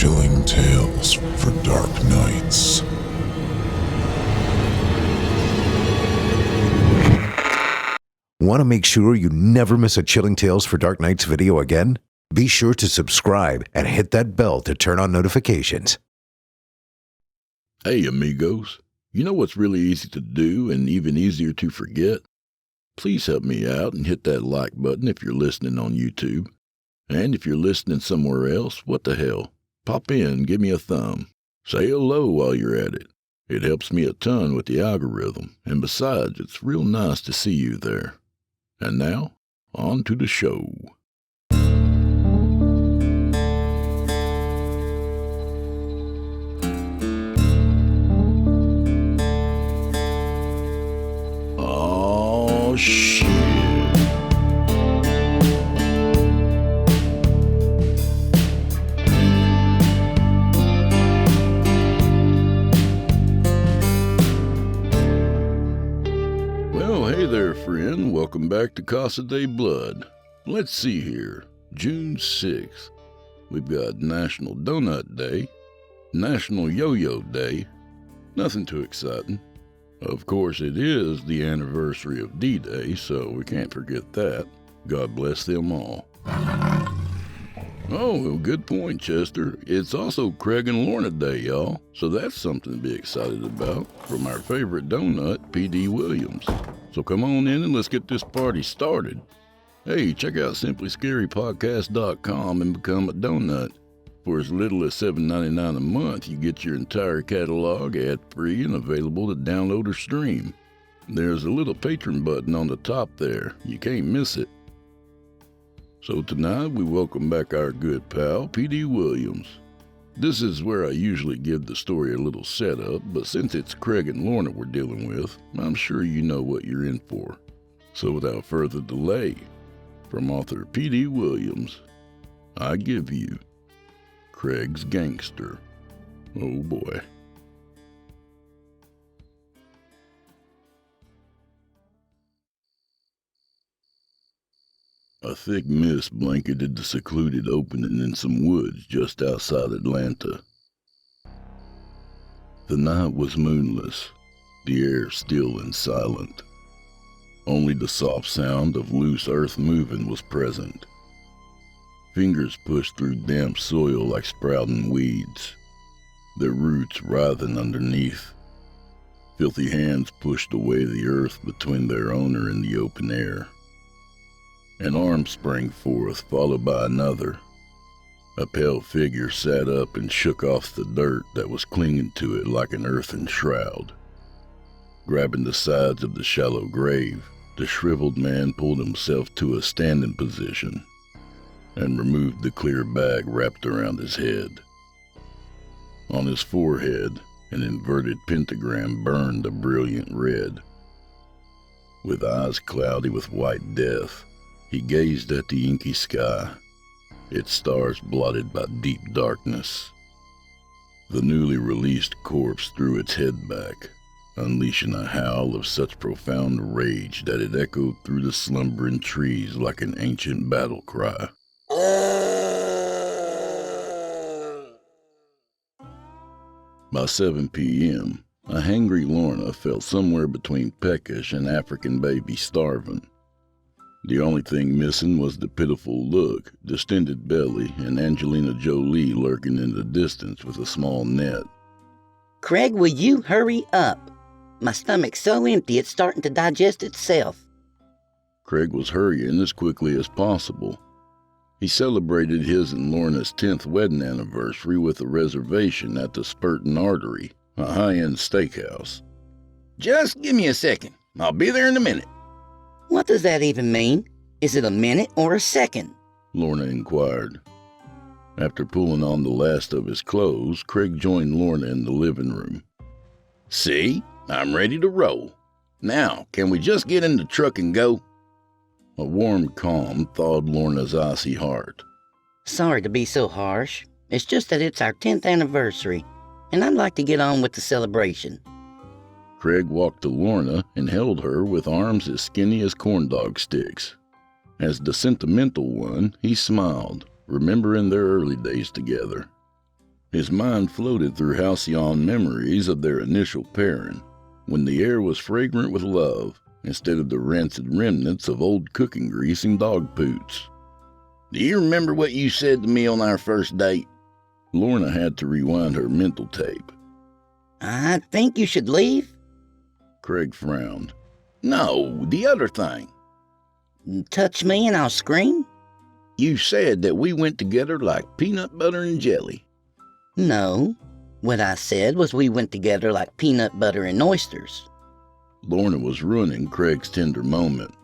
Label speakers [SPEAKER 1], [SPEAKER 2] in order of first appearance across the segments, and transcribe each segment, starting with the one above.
[SPEAKER 1] Chilling tales for dark nights.
[SPEAKER 2] Want to make sure you never miss a Chilling Tales for Dark Nights video again? Be sure to subscribe and hit that bell to turn on notifications.
[SPEAKER 3] Hey amigos, you know what's really easy to do and even easier to forget? Please help me out and hit that like button if you're listening on YouTube. And if you're listening somewhere else, what the hell? Pop in, give me a thumb. Say hello while you're at it. It helps me a ton with the algorithm, and besides, it's real nice to see you there. And now, on to the show. Oh, shit. Well, hey there, friend. Welcome back to Casa de Blood. Let's see here. June 6th. We've got National Donut Day, National Yo-Yo Day. Nothing too exciting. Of course, it is the anniversary of D-Day, so we can't forget that. God bless them all. Oh, well, good point, Chester. It's also Craig and Lorna Day, y'all, so that's something to be excited about from our favorite donut, P.D. Williams. So come on in and let's get this party started. Hey, check out simplyscarypodcast.com and become a donut. For as little as $7.99 a month, you get your entire catalog ad-free and available to download or stream. There's a little patron button on the top there. You can't miss it. So tonight, we welcome back our good pal, P.D. Williams. This is where I usually give the story a little setup, but since it's Craig and Lorna we're dealing with, I'm sure you know what you're in for. So without further delay, from author P.D. Williams, I give you Craig's Gangster. Oh boy. A thick mist blanketed the secluded opening in some woods just outside Atlanta. The night was moonless, the air still and silent. Only the soft sound of loose earth moving was present. Fingers pushed through damp soil like sprouting weeds, their roots writhing underneath. Filthy hands pushed away the earth between their owner and the open air. An arm sprang forth, followed by another. A pale figure sat up and shook off the dirt that was clinging to it like an earthen shroud. Grabbing the sides of the shallow grave, the shriveled man pulled himself to a standing position and removed the clear bag wrapped around his head. On his forehead, an inverted pentagram burned a brilliant red. With eyes cloudy with white death, he gazed at the inky sky, its stars blotted by deep darkness. The newly released corpse threw its head back, unleashing a howl of such profound rage that it echoed through the slumbering trees like an ancient battle cry. By 7 p.m., a hangry Lorna felt somewhere between peckish and African baby starving. The only thing missing was the pitiful look, distended belly, and Angelina Jolie lurking in the distance with a small net.
[SPEAKER 4] Craig, will you hurry up? My stomach's so empty it's starting to digest itself.
[SPEAKER 3] Craig was hurrying as quickly as possible. He celebrated his and Lorna's 10th wedding anniversary with a reservation at the Spurtin Artery, a high-end steakhouse.
[SPEAKER 5] Just give me a second. I'll be there in a minute.
[SPEAKER 4] What does that even mean? Is it a minute or a second?
[SPEAKER 3] Lorna inquired. After pulling on the last of his clothes, Craig joined Lorna in the living room.
[SPEAKER 5] See? I'm ready to roll. Now, can we just get in the truck and go?
[SPEAKER 3] A warm calm thawed Lorna's icy heart.
[SPEAKER 4] Sorry to be so harsh. It's just that it's our 10th anniversary, and I'd like to get on with the celebration.
[SPEAKER 3] Craig walked to Lorna and held her with arms as skinny as corndog sticks. As the sentimental one, he smiled, remembering their early days together. His mind floated through halcyon memories of their initial pairing, when the air was fragrant with love, instead of the rancid remnants of old cooking grease and dog poots.
[SPEAKER 5] Do you remember what you said to me on our first date?
[SPEAKER 3] Lorna had to rewind her mental tape.
[SPEAKER 4] I think you should leave.
[SPEAKER 3] Craig frowned.
[SPEAKER 5] No, the other thing.
[SPEAKER 4] Touch me and I'll scream?
[SPEAKER 5] You said that we went together like peanut butter and jelly.
[SPEAKER 4] No. What I said was we went together like peanut butter and oysters.
[SPEAKER 3] Lorna was ruining Craig's tender moment.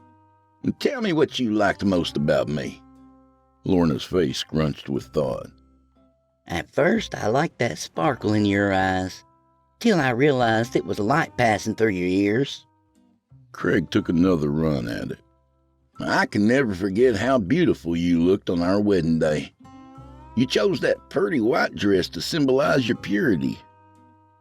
[SPEAKER 5] Tell me what you liked most about me.
[SPEAKER 3] Lorna's face scrunched with thought.
[SPEAKER 4] At first, I liked that sparkle in your eyes, till I realized it was light passing through your ears.
[SPEAKER 3] Craig took another run at it.
[SPEAKER 5] I can never forget how beautiful you looked on our wedding day. You chose that pretty white dress to symbolize your purity.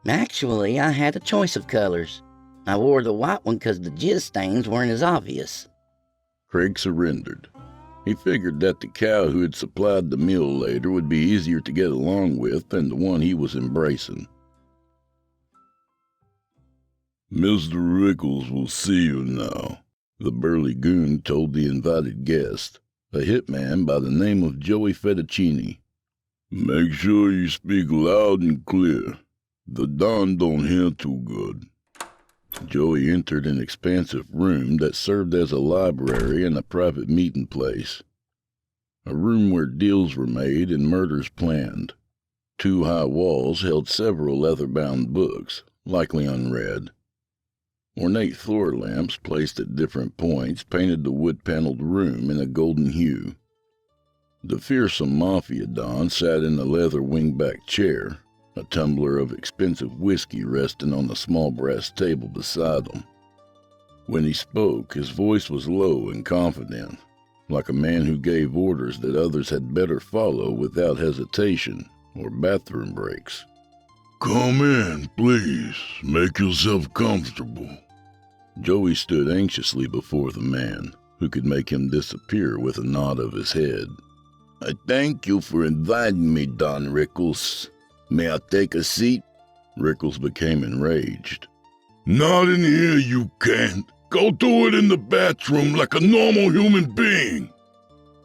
[SPEAKER 4] Actually, I had a choice of colors. I wore the white one because the jizz stains weren't as obvious.
[SPEAKER 3] Craig surrendered. He figured that the cow who had supplied the meal later would be easier to get along with than the one he was embracing. Mr. Rickles will see you now, the burly goon told the invited guest, a hitman by the name of Joey Fettuccini. Make sure you speak loud and clear. The Don don't hear too good. Joey entered an expansive room that served as a library and a private meeting place. A room where deals were made and murders planned. 2 high walls held several leather-bound books, likely unread. Ornate floor lamps placed at different points painted the wood-paneled room in a golden hue. The fearsome Mafia Don sat in a leather wingback chair, a tumbler of expensive whiskey resting on a small brass table beside him. When he spoke, his voice was low and confident, like a man who gave orders that others had better follow without hesitation or bathroom breaks. Come in, please. Make yourself comfortable. Joey stood anxiously before the man, who could make him disappear with a nod of his head.
[SPEAKER 5] I thank you for inviting me, Don Rickles. May I take a seat?
[SPEAKER 3] Rickles became enraged. Not in here, you can't. Go do it in the bathroom like a normal human being.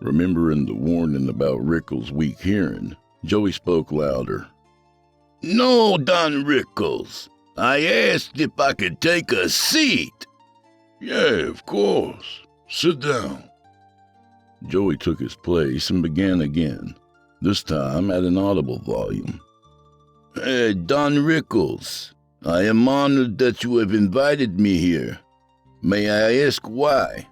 [SPEAKER 3] Remembering the warning about Rickles' weak hearing, Joey spoke louder.
[SPEAKER 5] No, Don Rickles. I asked if I could take a seat.
[SPEAKER 3] Yeah, of course. Sit down. Joey took his place and began again, this time at an audible volume.
[SPEAKER 5] Don Rickles, I am honored that you have invited me here. May I ask why?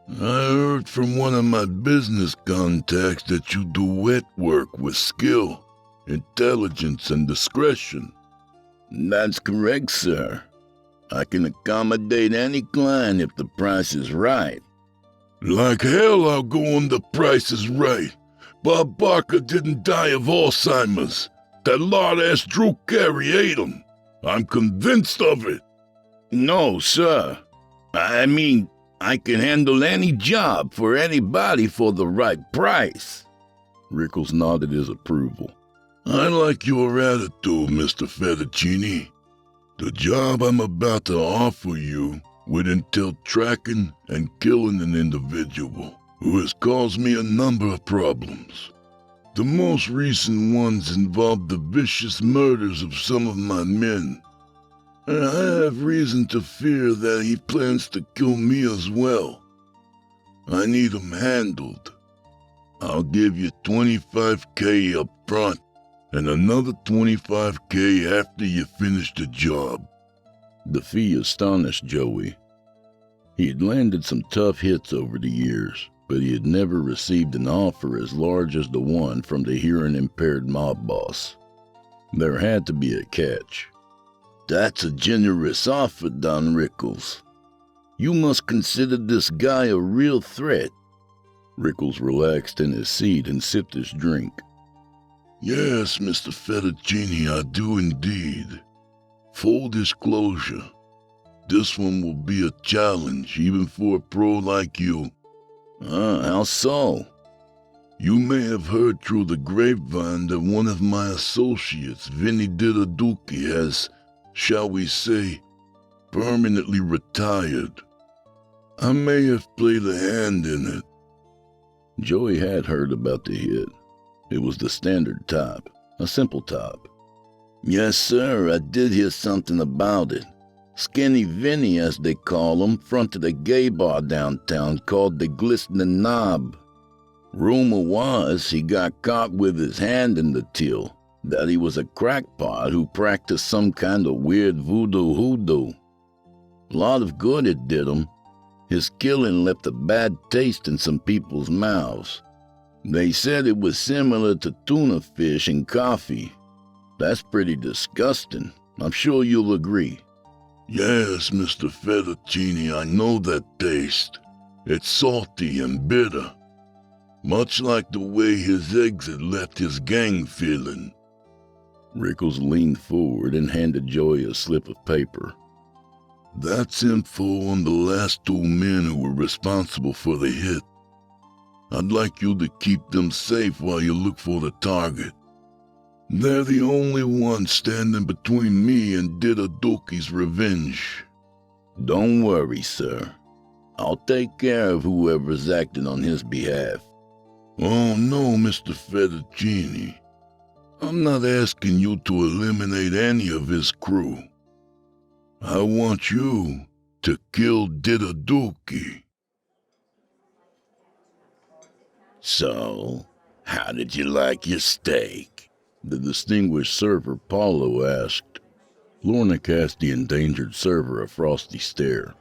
[SPEAKER 3] I heard from one of my business contacts that you do wet work with skill, intelligence, and discretion.
[SPEAKER 5] That's correct, sir. I can accommodate any client if the price is right.
[SPEAKER 3] Like hell I'll go on the price is right. Bob Barker didn't die of Alzheimer's. That lard-ass Drew Carey ate him. I'm convinced of it.
[SPEAKER 5] No, sir. I mean, I can handle any job for anybody for the right price.
[SPEAKER 3] Rickles nodded his approval. I like your attitude, Mr. Fettuccini. The job I'm about to offer you would entail tracking and killing an individual who has caused me a number of problems. The most recent ones involved the vicious murders of some of my men. And I have reason to fear that he plans to kill me as well. I need him handled. I'll give you $25,000 up front and another $25,000 after you finish the job. The fee astonished Joey. He had landed some tough hits over the years, but he had never received an offer as large as the one from the hearing-impaired mob boss. There had to be a catch.
[SPEAKER 5] That's a generous offer, Don Rickles. You must consider this guy a real threat.
[SPEAKER 3] Rickles relaxed in his seat and sipped his drink. Yes, Mr. Fettuccini, I do indeed. Full disclosure, this one will be a challenge even for a pro like you.
[SPEAKER 5] How so?
[SPEAKER 3] You may have heard through the grapevine that one of my associates, Vinny Didaduki, has, shall we say, permanently retired. I may have played a hand in it.
[SPEAKER 5] Joey had heard about the hit. It was the standard type, a simple type. Yes, sir, I did hear something about it. Skinny Vinny, as they call him, fronted a gay bar downtown called the Glistening Knob. Rumor was he got caught with his hand in the till, that he was a crackpot who practiced some kind of weird voodoo hoodoo. A lot of good it did him. His killing left a bad taste in some people's mouths. They said it was similar to tuna fish and coffee. That's pretty disgusting. I'm sure you'll agree.
[SPEAKER 3] Yes, Mr. Fettuccine, I know that taste. It's salty and bitter. Much like the way his exit left his gang feeling.
[SPEAKER 5] Rickles leaned forward and handed Joey a slip of paper.
[SPEAKER 3] That's info on the last 2 men who were responsible for the hit. I'd like you to keep them safe while you look for the target. They're the only ones standing between me and Didaduki's revenge.
[SPEAKER 5] Don't worry, sir. I'll take care of whoever's acting on his behalf.
[SPEAKER 3] Oh no, Mr. Fettuccine. I'm not asking you to eliminate any of his crew. I want you to kill Didaduki.
[SPEAKER 5] So, how did you like your steak? The distinguished server Paulo asked. Lorna cast the endangered server a frosty stare,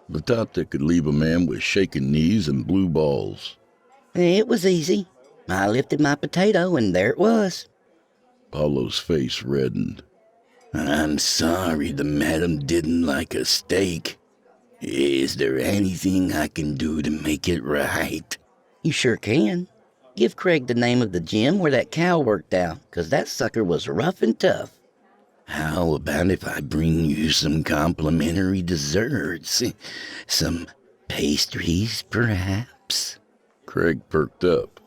[SPEAKER 5] the type that could leave a man with shaking knees and blue balls.
[SPEAKER 4] It was easy. I lifted my potato and there it was.
[SPEAKER 5] Paulo's face reddened. I'm sorry the madam didn't like a steak. Is there anything I can do to make it right?
[SPEAKER 4] You sure can. Give Craig the name of the gym where that cow worked out, 'cause that sucker was rough and tough.
[SPEAKER 5] How about if I bring you some complimentary desserts? Some pastries, perhaps? Craig perked up.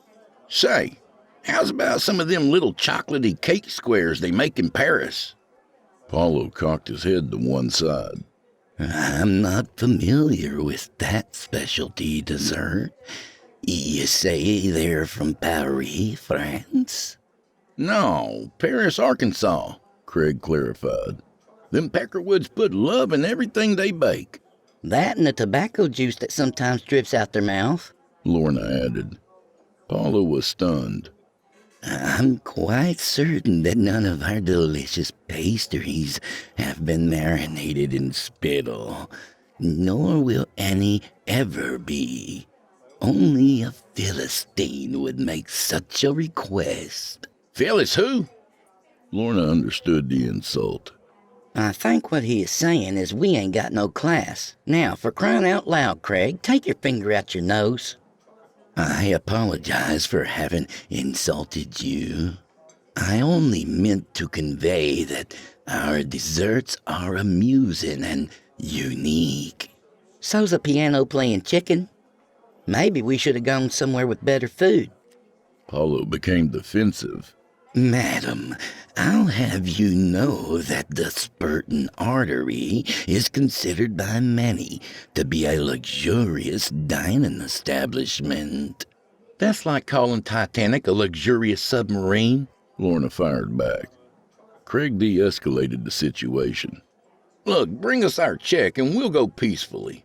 [SPEAKER 6] Say, how's about some of them little chocolatey cake squares they make in Paris?
[SPEAKER 5] Paulo cocked his head to one side. I'm not familiar with that specialty dessert. You say they're from Paris, France?
[SPEAKER 6] No, Paris, Arkansas, Craig clarified. Them Peckerwoods put love in everything they bake.
[SPEAKER 4] That and the tobacco juice that sometimes drips out their mouth,
[SPEAKER 5] Lorna added. Paulo was stunned. I'm quite certain that none of our delicious pastries have been marinated in spittle, nor will any ever be. Only a Philistine would make such a request.
[SPEAKER 6] Phyllis who?
[SPEAKER 5] Lorna understood the insult.
[SPEAKER 4] I think what he is saying is we ain't got no class. Now, for crying out loud, Craig, take your finger out your nose.
[SPEAKER 5] I apologize for having insulted you. I only meant to convey that our desserts are amusing and unique.
[SPEAKER 4] So's a piano-playing chicken. Maybe we should have gone somewhere with better food.
[SPEAKER 5] Paulo became defensive. Madam, I'll have you know that the Spurton artery is considered by many to be a luxurious dining establishment.
[SPEAKER 6] That's like calling Titanic a luxurious submarine,
[SPEAKER 5] Lorna fired back. Craig de-escalated the situation.
[SPEAKER 6] Look, bring us our check and we'll go peacefully.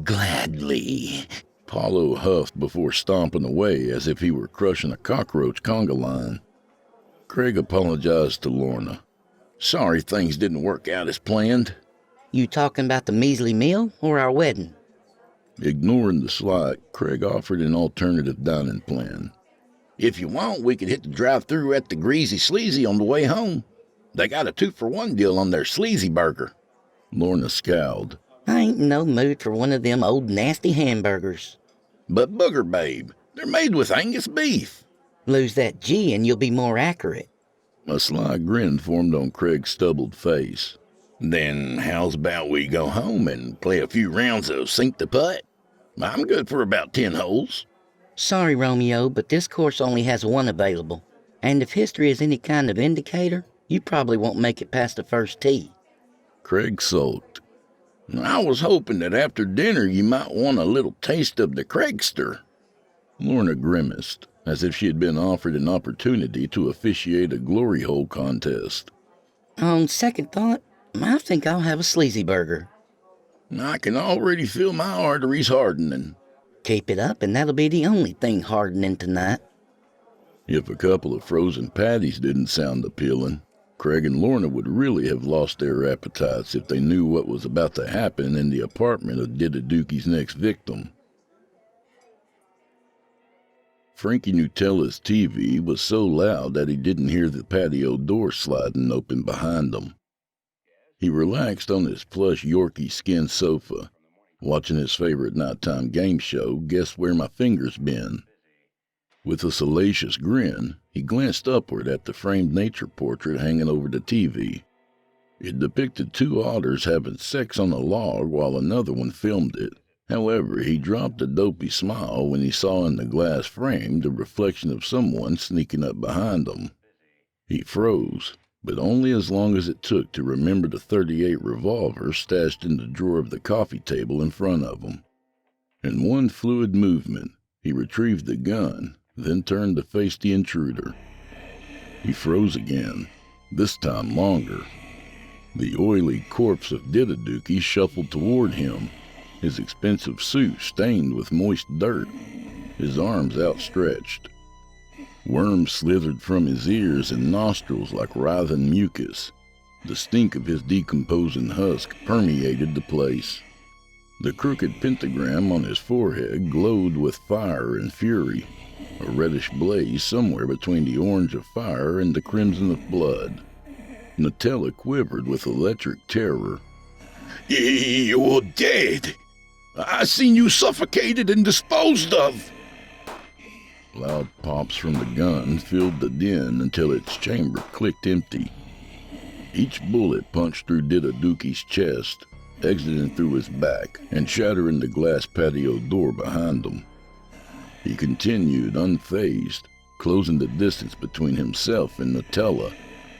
[SPEAKER 5] Gladly. Paulo huffed before stomping away as if he were crushing a cockroach conga line. Craig apologized to Lorna.
[SPEAKER 6] Sorry things didn't work out as planned.
[SPEAKER 4] You talking about the measly meal or our wedding?
[SPEAKER 5] Ignoring the slight, Craig offered an alternative dining plan.
[SPEAKER 6] If you want, we could hit the drive-thru at the Greasy Sleazy on the way home. They got a 2-for-1 deal on their sleazy burger.
[SPEAKER 5] Lorna scowled.
[SPEAKER 4] I ain't in no mood for one of them old nasty hamburgers.
[SPEAKER 6] But Booger Babe, they're made with Angus beef.
[SPEAKER 4] Lose that G and you'll be more accurate.
[SPEAKER 5] A sly grin formed on Craig's stubbled face.
[SPEAKER 6] Then how's about we go home and play a few rounds of Sink the Putt? I'm good for about 10 holes.
[SPEAKER 4] Sorry, Romeo, but this course only has one available. And if history is any kind of indicator, you probably won't make it past the first tee.
[SPEAKER 5] Craig sulked. I was hoping that after dinner you might want a little taste of the Gangster. Lorna grimaced, as if she had been offered an opportunity to officiate a glory hole contest.
[SPEAKER 4] On second thought, I think I'll have a sleazy burger.
[SPEAKER 5] I can already feel my arteries hardening.
[SPEAKER 4] Keep it up, and that'll be the only thing hardening tonight.
[SPEAKER 5] If a couple of frozen patties didn't sound appealing, Craig and Lorna would really have lost their appetites if they knew what was about to happen in the apartment of Didaduki's next victim. Frankie Nutella's TV was so loud that he didn't hear the patio door sliding open behind him. He relaxed on his plush Yorkie skin sofa, watching his favorite nighttime game show, Guess Where My Fingers Been. With a salacious grin, he glanced upward at the framed nature portrait hanging over the TV. It depicted two otters having sex on a log while another one filmed it. However, he dropped a dopey smile when he saw in the glass frame the reflection of someone sneaking up behind him. He froze, but only as long as it took to remember the .38 revolver stashed in the drawer of the coffee table in front of him. In one fluid movement, he retrieved the gun, then turned to face the intruder. He froze again, this time longer. The oily corpse of Didaduki shuffled toward him, his expensive suit stained with moist dirt, his arms outstretched. Worms slithered from his ears and nostrils like writhing mucus. The stink of his decomposing husk permeated the place. The crooked pentagram on his forehead glowed with fire and fury, a reddish blaze somewhere between the orange of fire and the crimson of blood. Nutella quivered with electric terror. You're dead! I seen you suffocated and disposed of! Loud pops from the gun filled the den until its chamber clicked empty. Each bullet punched through Didaduki's chest, exiting through his back and shattering the glass patio door behind him. He continued unfazed, closing the distance between himself and Nutella,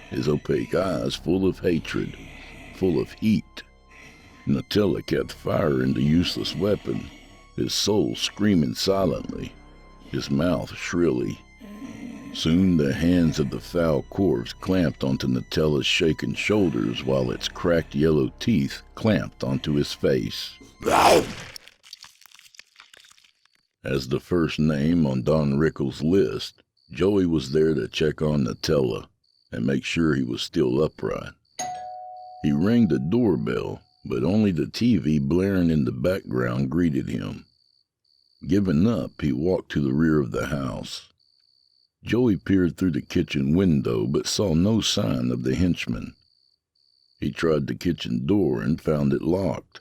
[SPEAKER 5] his opaque eyes full of hatred, full of heat. Nutella kept firing the useless weapon, his soul screaming silently, his mouth shrilly. Soon the hands of the foul corpse clamped onto Nutella's shaken shoulders while its cracked yellow teeth clamped onto his face. As the first name on Don Rickles' list, Joey was there to check on Nutella and make sure he was still upright. He rang the doorbell, but only the TV blaring in the background greeted him. Giving up, he walked to the rear of the house. Joey peered through the kitchen window but saw no sign of the henchman. He tried the kitchen door and found it locked.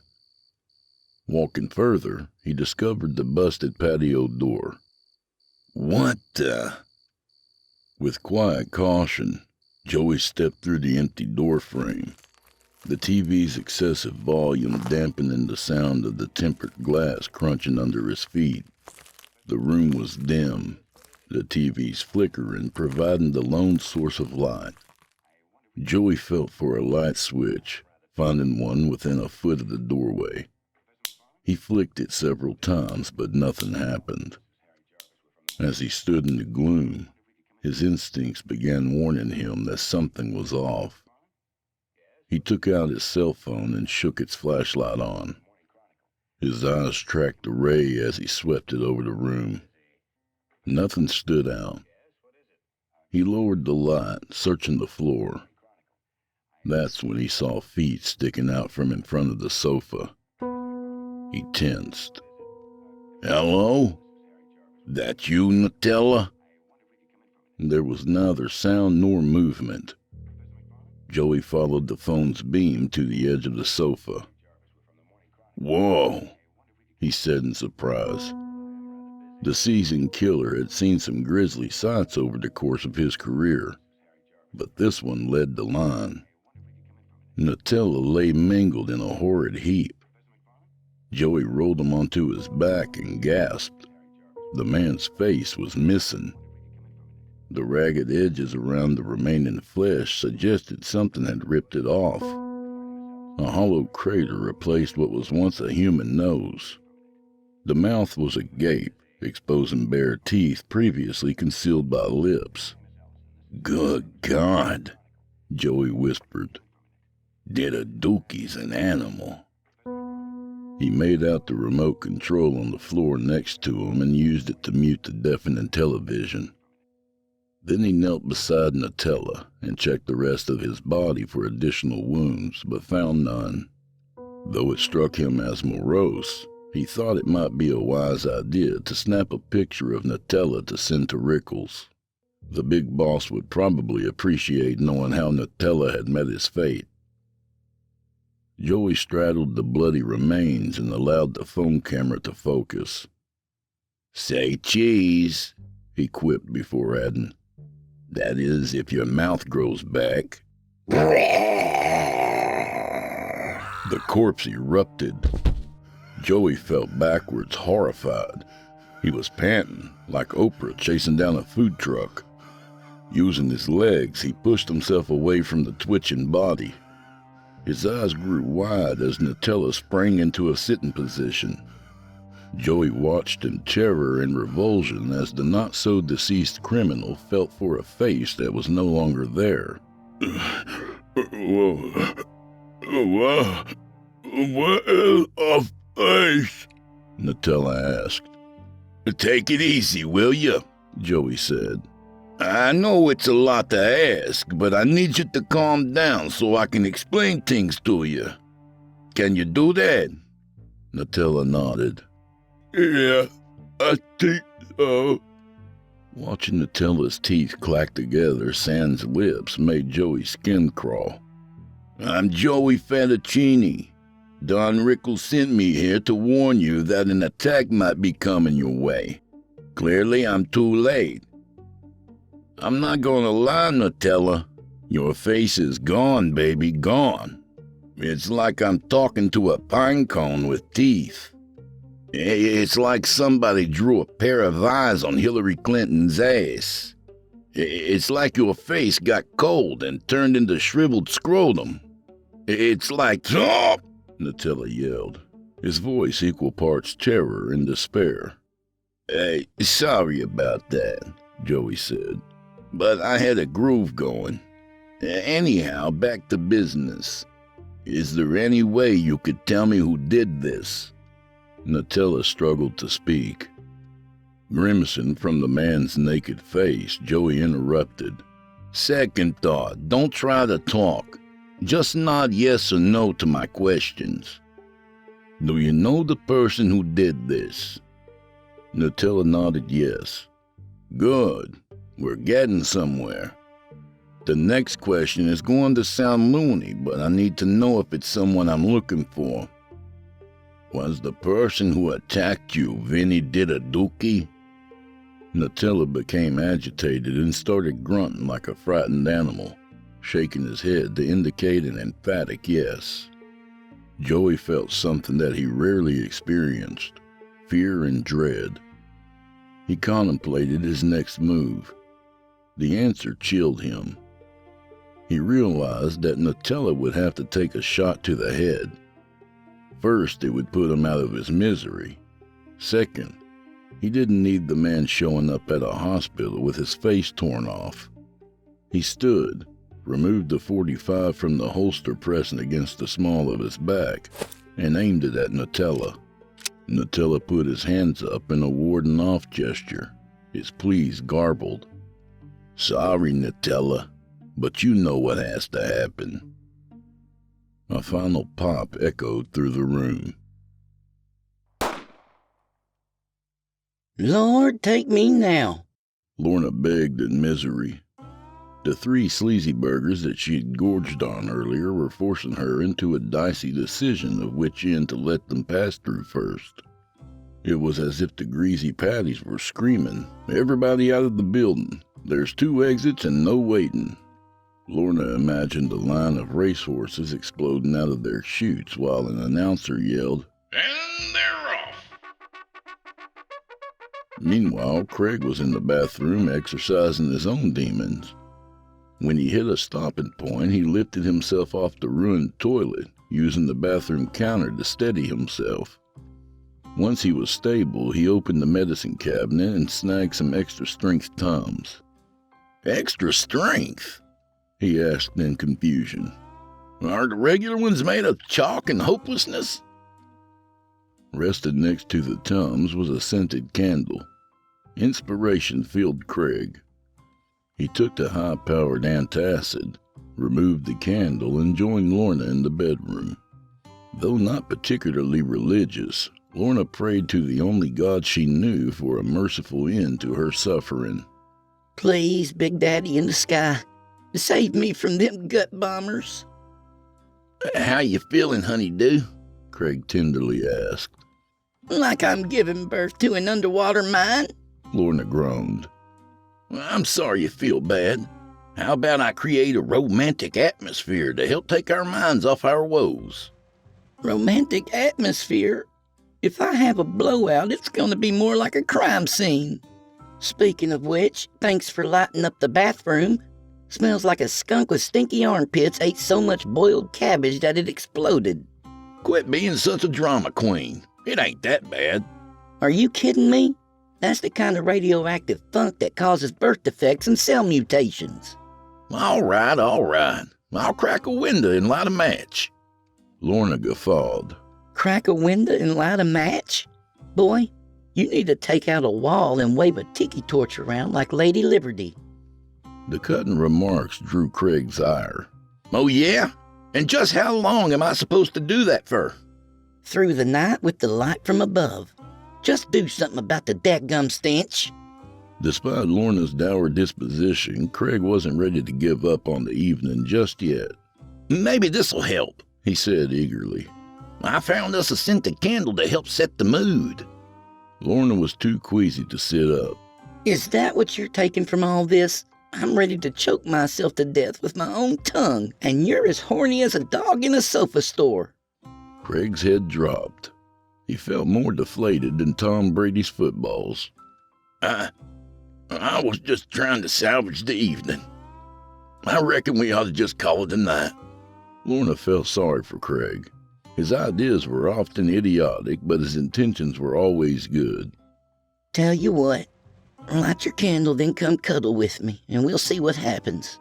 [SPEAKER 5] Walking further, he discovered the busted patio door. What the? With quiet caution, Joey stepped through the empty door frame, the TV's excessive volume dampening the sound of the tempered glass crunching under his feet. The room was dim, the TV's flickering, providing the lone source of light. Joey felt for a light switch, finding one within a foot of the doorway. He flicked it several times, but nothing happened. As he stood in the gloom, his instincts began warning him that something was off. He took out his cell phone and shook its flashlight on. His eyes tracked the ray as he swept it over the room. Nothing stood out. He lowered the light, searching the floor. That's when he saw feet sticking out from in front of the sofa. He tensed. Hello? That you, Nutella? There was neither sound nor movement. Joey followed the phone's beam to the edge of the sofa. Whoa, he said in surprise. The seasoned killer had seen some grisly sights over the course of his career, but this one led the line. Nutella lay mangled in a horrid heap. Joey rolled him onto his back and gasped.
[SPEAKER 3] The man's face was missing. The ragged edges around the remaining flesh suggested something had ripped it off. A hollow crater replaced what was once a human nose. The mouth was agape, exposing bare teeth previously concealed by lips. "Good God," Joey whispered. "Did a dookie's an animal." He made out the remote control on the floor next to him and used it to mute the deafening television. Then he knelt beside Nutella and checked the rest of his body for additional wounds, but found none. Though it struck him as morose, he thought it might be a wise idea to snap a picture of Nutella to send to Rickles. The big boss would probably appreciate knowing how Nutella had met his fate. Joey straddled the bloody remains and allowed the phone camera to focus. "Say cheese," he quipped before adding, "that is, if your mouth grows back." The corpse erupted. Joey fell backwards, horrified. He was panting, like Oprah chasing down a food truck. Using his legs, he pushed himself away from the twitching body. His eyes grew wide as Nutella sprang into a sitting position. Joey watched in terror and revulsion as the not-so-deceased criminal felt for a face that was no longer there. "What is a face?" Nutella asked. "Take it easy, will you?" Joey said. "I know it's a lot to ask, but I need you to calm down so I can explain things to you. Can you do that?" Nutella nodded. "Yeah, I think so." Watching Nutella's teeth clack together, sans lips made Joey's skin crawl. "I'm Joey Fettuccine. Don Rickles sent me here to warn you that an attack might be coming your way. Clearly, I'm too late. I'm not gonna lie, Nutella. Your face is gone, baby, gone. It's like I'm talking to a pine cone with teeth. It's like somebody drew a pair of eyes on Hillary Clinton's ass. It's like your face got cold and turned into shriveled scrotum. It's like..." "Stop!" Nutella yelled, his voice equal parts terror and despair. "Hey, sorry about that," Joey said. "But I had a groove going. Anyhow, back to business. Is there any way you could tell me who did this?" Nutella struggled to speak. Grimacing from the man's naked face, Joey interrupted. "Second thought, don't try to talk. Just nod yes or no to my questions. Do you know the person who did this?" Nutella nodded yes. "Good. We're getting somewhere. The next question is going to sound loony, but I need to know if it's someone I'm looking for. Was the person who attacked you Vinny did a dookie?" Nutella became agitated and started grunting like a frightened animal, shaking his head to indicate an emphatic yes. Joey felt something that he rarely experienced, fear and dread. He contemplated his next move. The answer chilled him. He realized that Nutella would have to take a shot to the head. First, it would put him out of his misery. Second, he didn't need the man showing up at a hospital with his face torn off. He stood, removed the .45 from the holster pressing against the small of his back, and aimed it at Nutella. Nutella put his hands up in a warding off gesture, his pleas garbled. "Sorry, Nutella, but you know what has to happen." A final pop echoed through the room.
[SPEAKER 4] "Lord, take me now."
[SPEAKER 3] Lorna begged in misery. The 3 sleazy burgers that she'd gorged on earlier were forcing her into a dicey decision of which end to let them pass through first. It was as if the greasy patties were screaming, "Everybody out of the building. There's 2 exits and no waiting." Lorna imagined a line of racehorses exploding out of their chutes while an announcer yelled, "And they're off." Meanwhile, Craig was in the bathroom exercising his own demons. When he hit a stopping point, he lifted himself off the ruined toilet, using the bathroom counter to steady himself. Once he was stable, he opened the medicine cabinet and snagged some extra-strength Tums.
[SPEAKER 5] Extra strength?
[SPEAKER 3] He asked in confusion.
[SPEAKER 5] Are the regular ones made of chalk and hopelessness?
[SPEAKER 3] Rested next to the Tums was a scented candle. Inspiration filled Craig. He took the high-powered antacid, removed the candle, and joined Lorna in the bedroom. Though not particularly religious, Lorna prayed to the only God she knew for a merciful end to her suffering.
[SPEAKER 4] Please, Big Daddy in the sky, save me from them gut bombers.
[SPEAKER 5] How you feeling, honey-do?
[SPEAKER 3] Craig tenderly asked.
[SPEAKER 4] Like I'm giving birth to an underwater mine?
[SPEAKER 3] Lorna groaned.
[SPEAKER 5] I'm sorry you feel bad. How about I create a romantic atmosphere to help take our minds off our woes?
[SPEAKER 4] Romantic atmosphere? If I have a blowout, it's going to be more like a crime scene. Speaking of which, thanks for lighting up the bathroom. Smells like a skunk with stinky armpits ate so much boiled cabbage that it exploded.
[SPEAKER 5] Quit being such a drama queen. It ain't that bad.
[SPEAKER 4] Are you kidding me? That's the kind of radioactive funk that causes birth defects and cell mutations.
[SPEAKER 5] All right. I'll crack a window and light a match.
[SPEAKER 3] Lorna guffawed.
[SPEAKER 4] Crack a window and light a match? Boy, you need to take out a wall and wave a tiki torch around like Lady Liberty.
[SPEAKER 3] The cutting remarks drew Craig's ire.
[SPEAKER 5] Oh, yeah? And just how long am I supposed to do that for?
[SPEAKER 4] Through the night with the light from above. Just do something about the dadgum stench.
[SPEAKER 3] Despite Lorna's dour disposition, Craig wasn't ready to give up on the evening just yet.
[SPEAKER 5] Maybe this'll help,
[SPEAKER 3] he said eagerly.
[SPEAKER 5] I found us a scented candle to help set the mood.
[SPEAKER 3] Lorna was too queasy to sit up.
[SPEAKER 4] Is that what you're taking from all this? I'm ready to choke myself to death with my own tongue, and you're as horny as a dog in a sofa store.
[SPEAKER 3] Craig's head dropped. He felt more deflated than Tom Brady's footballs.
[SPEAKER 5] I was just trying to salvage the evening. I reckon we ought to just call it a night.
[SPEAKER 3] Lorna felt sorry for Craig. His ideas were often idiotic, but his intentions were always good.
[SPEAKER 4] Tell you what, light your candle, then come cuddle with me, and we'll see what happens.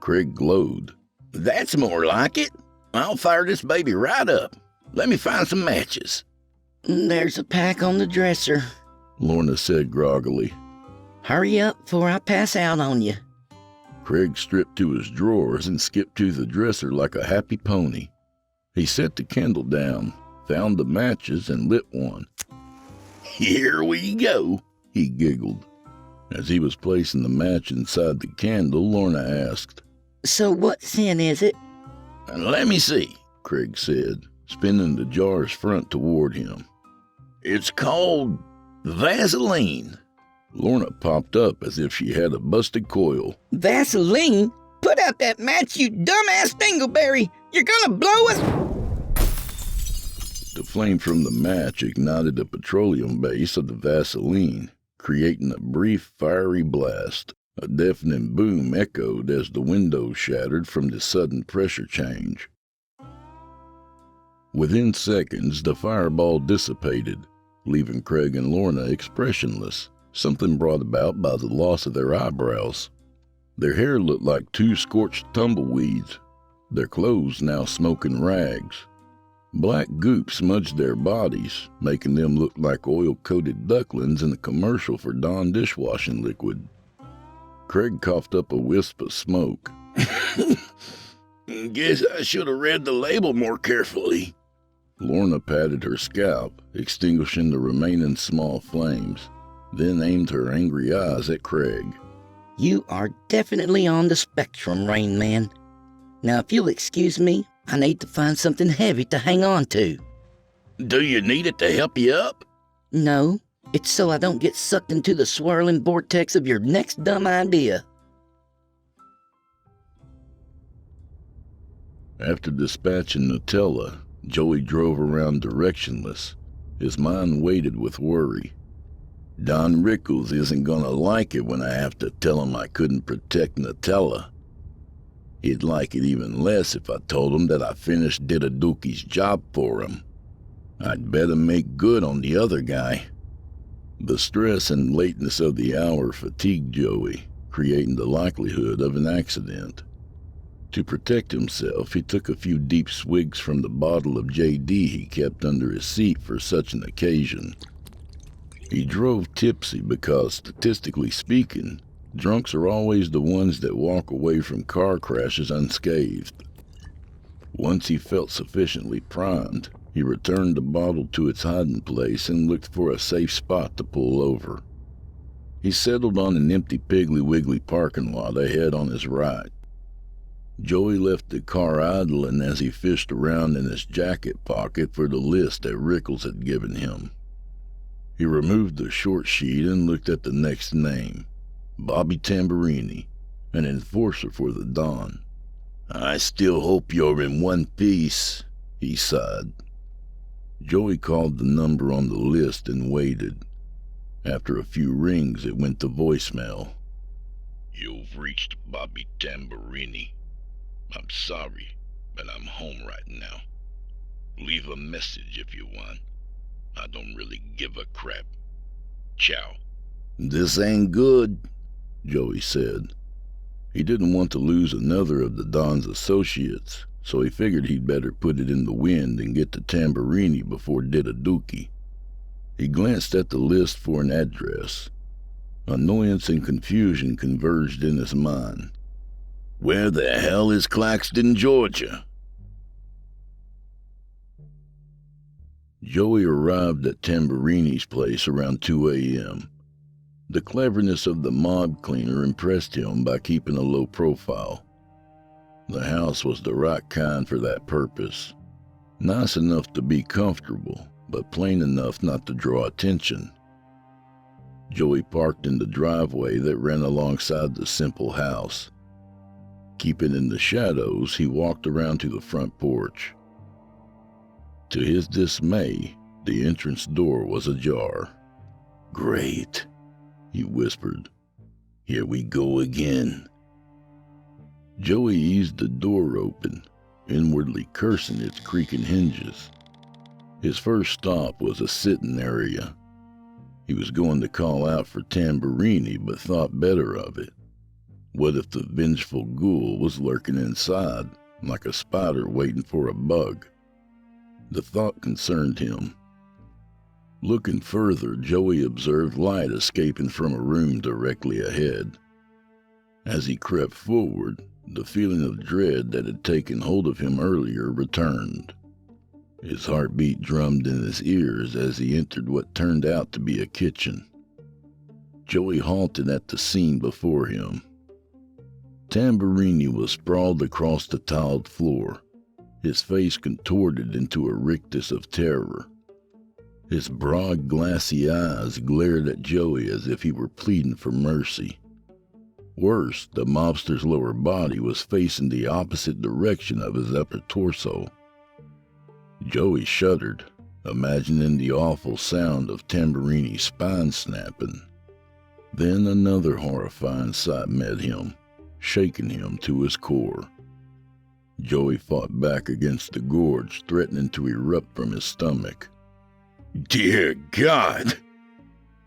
[SPEAKER 3] Craig glowed.
[SPEAKER 5] That's more like it. I'll fire this baby right up. Let me find some matches.
[SPEAKER 4] There's a pack on the dresser,
[SPEAKER 3] Lorna said groggily.
[SPEAKER 4] Hurry up before I pass out on you.
[SPEAKER 3] Craig stripped to his drawers and skipped to the dresser like a happy pony. He set the candle down, found the matches, and lit one.
[SPEAKER 5] Here we go,
[SPEAKER 3] he giggled. As he was placing the match inside the candle, Lorna asked,
[SPEAKER 4] So what sin is it?
[SPEAKER 5] Let me see,
[SPEAKER 3] Craig said, spinning the jar's front toward him.
[SPEAKER 5] It's called Vaseline.
[SPEAKER 3] Lorna popped up as if she had a busted coil.
[SPEAKER 4] Vaseline? Put out that match, you dumbass dingleberry! You're gonna blow us!
[SPEAKER 3] The flame from the match ignited the petroleum base of the Vaseline, creating a brief fiery blast. A deafening boom echoed as the windows shattered from the sudden pressure change. Within seconds, the fireball dissipated, leaving Craig and Lorna expressionless, something brought about by the loss of their eyebrows. Their hair looked like two scorched tumbleweeds, their clothes now smoking rags. Black goop smudged their bodies, making them look like oil-coated ducklings in a commercial for Dawn dishwashing liquid. Craig coughed up a wisp of smoke.
[SPEAKER 5] Guess I should have read the label more carefully.
[SPEAKER 3] Lorna patted her scalp, extinguishing the remaining small flames, then aimed her angry eyes at Craig.
[SPEAKER 4] You are definitely on the spectrum, Rain Man. Now, if you'll excuse me, I need to find something heavy to hang on to.
[SPEAKER 5] Do you need it to help you up?
[SPEAKER 4] No, it's so I don't get sucked into the swirling vortex of your next dumb idea.
[SPEAKER 3] After dispatching Nutella, Joey drove around directionless, his mind weighted with worry.
[SPEAKER 5] Don Rickles isn't gonna like it when I have to tell him I couldn't protect Nutella. He'd like it even less if I told him that I finished Didaduki's job for him. I'd better make good on the other guy. The stress and lateness of the hour fatigued Joey, creating the likelihood of an accident. To protect himself, he took a few deep swigs from the bottle of JD he kept under his seat for such an occasion. He drove tipsy because, statistically speaking, drunks are always the ones that walk away from car crashes unscathed. Once he felt sufficiently primed, he returned the bottle to its hiding place and looked for a safe spot to pull over. He settled on an empty Piggly Wiggly parking lot ahead on his right. Joey left the car idling as he fished around in his jacket pocket for the list that Rickles had given him. He removed the short sheet and looked at the next name, Bobby Tamburini, an enforcer for the Don. "I still hope you're in one piece," he sighed. Joey called the number on the list and waited. After a few rings, it went to voicemail.
[SPEAKER 3] You've reached Bobby Tamburini. I'm sorry, but I'm home right now. Leave a message if you want. I don't really give a crap. Ciao.
[SPEAKER 5] "This ain't good," Joey said. He didn't want to lose another of the Don's associates, so he figured he'd better put it in the wind and get to Tamburini before Didaduki. He glanced at the list for an address. Annoyance and confusion converged in his mind. Where the hell is Claxton, Georgia? Joey arrived at Tamburini's place around 2 a.m. The cleverness of the mob cleaner impressed him by keeping a low profile. The house was the right kind for that purpose. Nice enough to be comfortable, but plain enough not to draw attention. Joey parked in the driveway that ran alongside the simple house. Keeping in the shadows, he walked around to the front porch. To his dismay, the entrance door was ajar. "Great," he whispered. "Here we go again." Joey eased the door open, inwardly cursing its creaking hinges. His first stop was a sitting area. He was going to call out for Tamburini, but thought better of it. What if the vengeful ghoul was lurking inside, like a spider waiting for a bug? The thought concerned him. Looking further, Joey observed light escaping from a room directly ahead. As he crept forward, the feeling of dread that had taken hold of him earlier returned. His heartbeat drummed in his ears as he entered what turned out to be a kitchen. Joey halted at the scene before him. Tamburini was sprawled across the tiled floor, his face contorted into a rictus of terror. His broad, glassy eyes glared at Joey as if he were pleading for mercy. Worse, the mobster's lower body was facing the opposite direction of his upper torso. Joey shuddered, imagining the awful sound of Tamburini's spine snapping. Then another horrifying sight met him, shaking him to his core. Joey fought back against the gorge, threatening to erupt from his stomach.
[SPEAKER 3] Dear God!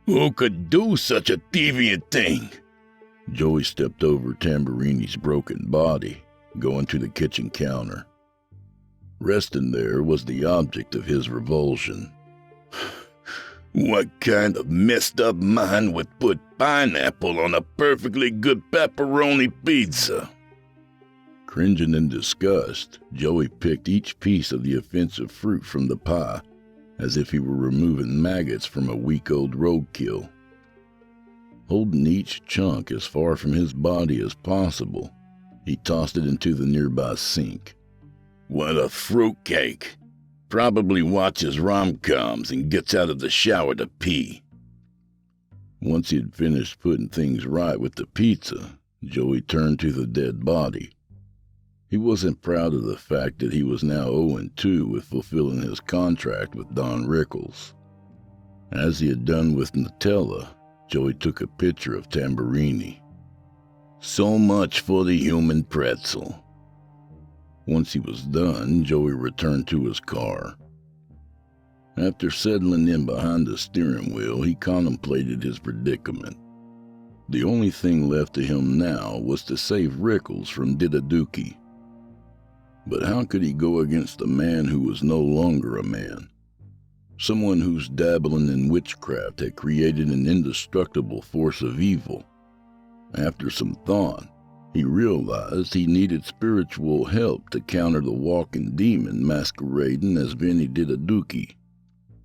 [SPEAKER 3] Who could do such a deviant thing?
[SPEAKER 5] Joey stepped over Tamburini's broken body, going to the kitchen counter. Resting there was the object of his revulsion.
[SPEAKER 3] What kind of messed up mind would put pineapple on a perfectly good pepperoni pizza?
[SPEAKER 5] Cringing in disgust, Joey picked each piece of the offensive fruit from the pie, as if he were removing maggots from a week-old roadkill. Holding each chunk as far from his body as possible, he tossed it into the nearby sink.
[SPEAKER 3] What a fruitcake! Probably watches rom-coms and gets out of the shower to pee.
[SPEAKER 5] Once he had finished putting things right with the pizza, Joey turned to the dead body. He wasn't proud of the fact that he was now 0-2 with fulfilling his contract with Don Rickles.
[SPEAKER 3] As he had done with Nutella, Joey took a picture of Tamburini.
[SPEAKER 5] So much for the human pretzel.
[SPEAKER 3] Once he was done, Joey returned to his car. After settling in behind the steering wheel, he contemplated his predicament. The only thing left to him now was to save Rickles from Didaduki. But how could he go against a man who was no longer a man? Someone whose dabbling in witchcraft had created an indestructible force of evil. After some thought, he realized he needed spiritual help to counter the walking demon masquerading as Vinny Didaduki.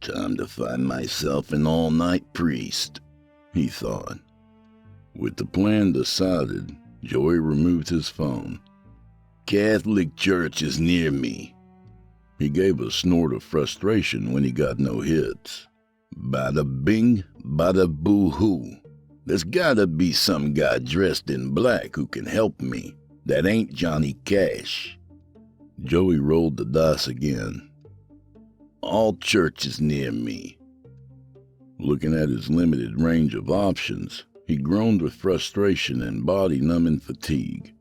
[SPEAKER 5] Time to find myself an all-night priest,
[SPEAKER 3] he thought. With the plan decided, Joey removed his phone.
[SPEAKER 5] Catholic church is near me.
[SPEAKER 3] He gave a snort of frustration when he got no hits.
[SPEAKER 5] Bada bing, bada boo-hoo. There's gotta be some guy dressed in black who can help me. That ain't Johnny Cash.
[SPEAKER 3] Joey rolled the dice again.
[SPEAKER 5] All churches near me.
[SPEAKER 3] Looking at his limited range of options, he groaned with frustration and body-numbing fatigue.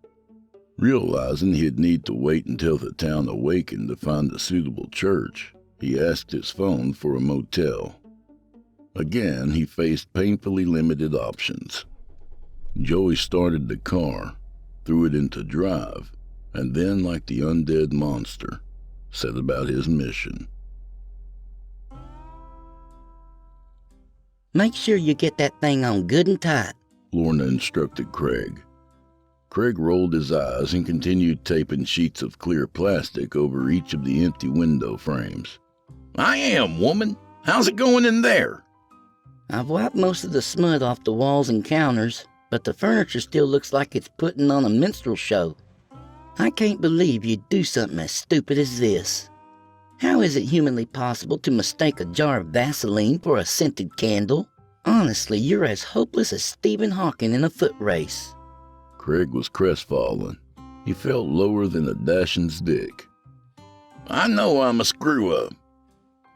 [SPEAKER 3] Realizing he'd need to wait until the town awakened to find a suitable church, he asked his phone for a motel. Again, he faced painfully limited options. Joey started the car, threw it into drive, and then, like the undead monster, set about his mission.
[SPEAKER 4] Make sure you get that thing on good and tight,
[SPEAKER 3] Lorna instructed Craig. Craig rolled his eyes and continued taping sheets of clear plastic over each of the empty window frames.
[SPEAKER 6] I am, woman. How's it going in there?
[SPEAKER 4] I've wiped most of the smut off the walls and counters, but the furniture still looks like it's putting on a minstrel show. I can't believe you'd do something as stupid as this. How is it humanly possible to mistake a jar of Vaseline for a scented candle? Honestly, you're as hopeless as Stephen Hawking in a foot race.
[SPEAKER 3] Craig was crestfallen. He felt lower than a dashing's dick.
[SPEAKER 6] I know I'm a screw-up.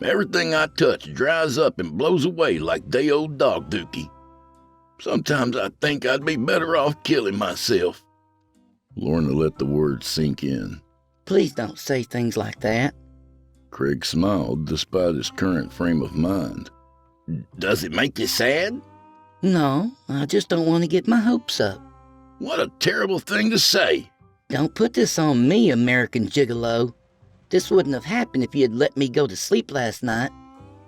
[SPEAKER 6] Everything I touch dries up and blows away like day-old dog dookie. Sometimes I think I'd be better off killing myself.
[SPEAKER 3] Lorna let the words sink in.
[SPEAKER 4] Please don't say things like that.
[SPEAKER 3] Craig smiled despite his current frame of mind.
[SPEAKER 6] Does it make you sad?
[SPEAKER 4] No, I just don't want to get my hopes up.
[SPEAKER 6] What a terrible thing to say.
[SPEAKER 4] Don't put this on me, American gigolo. This wouldn't have happened if you had let me go to sleep last night.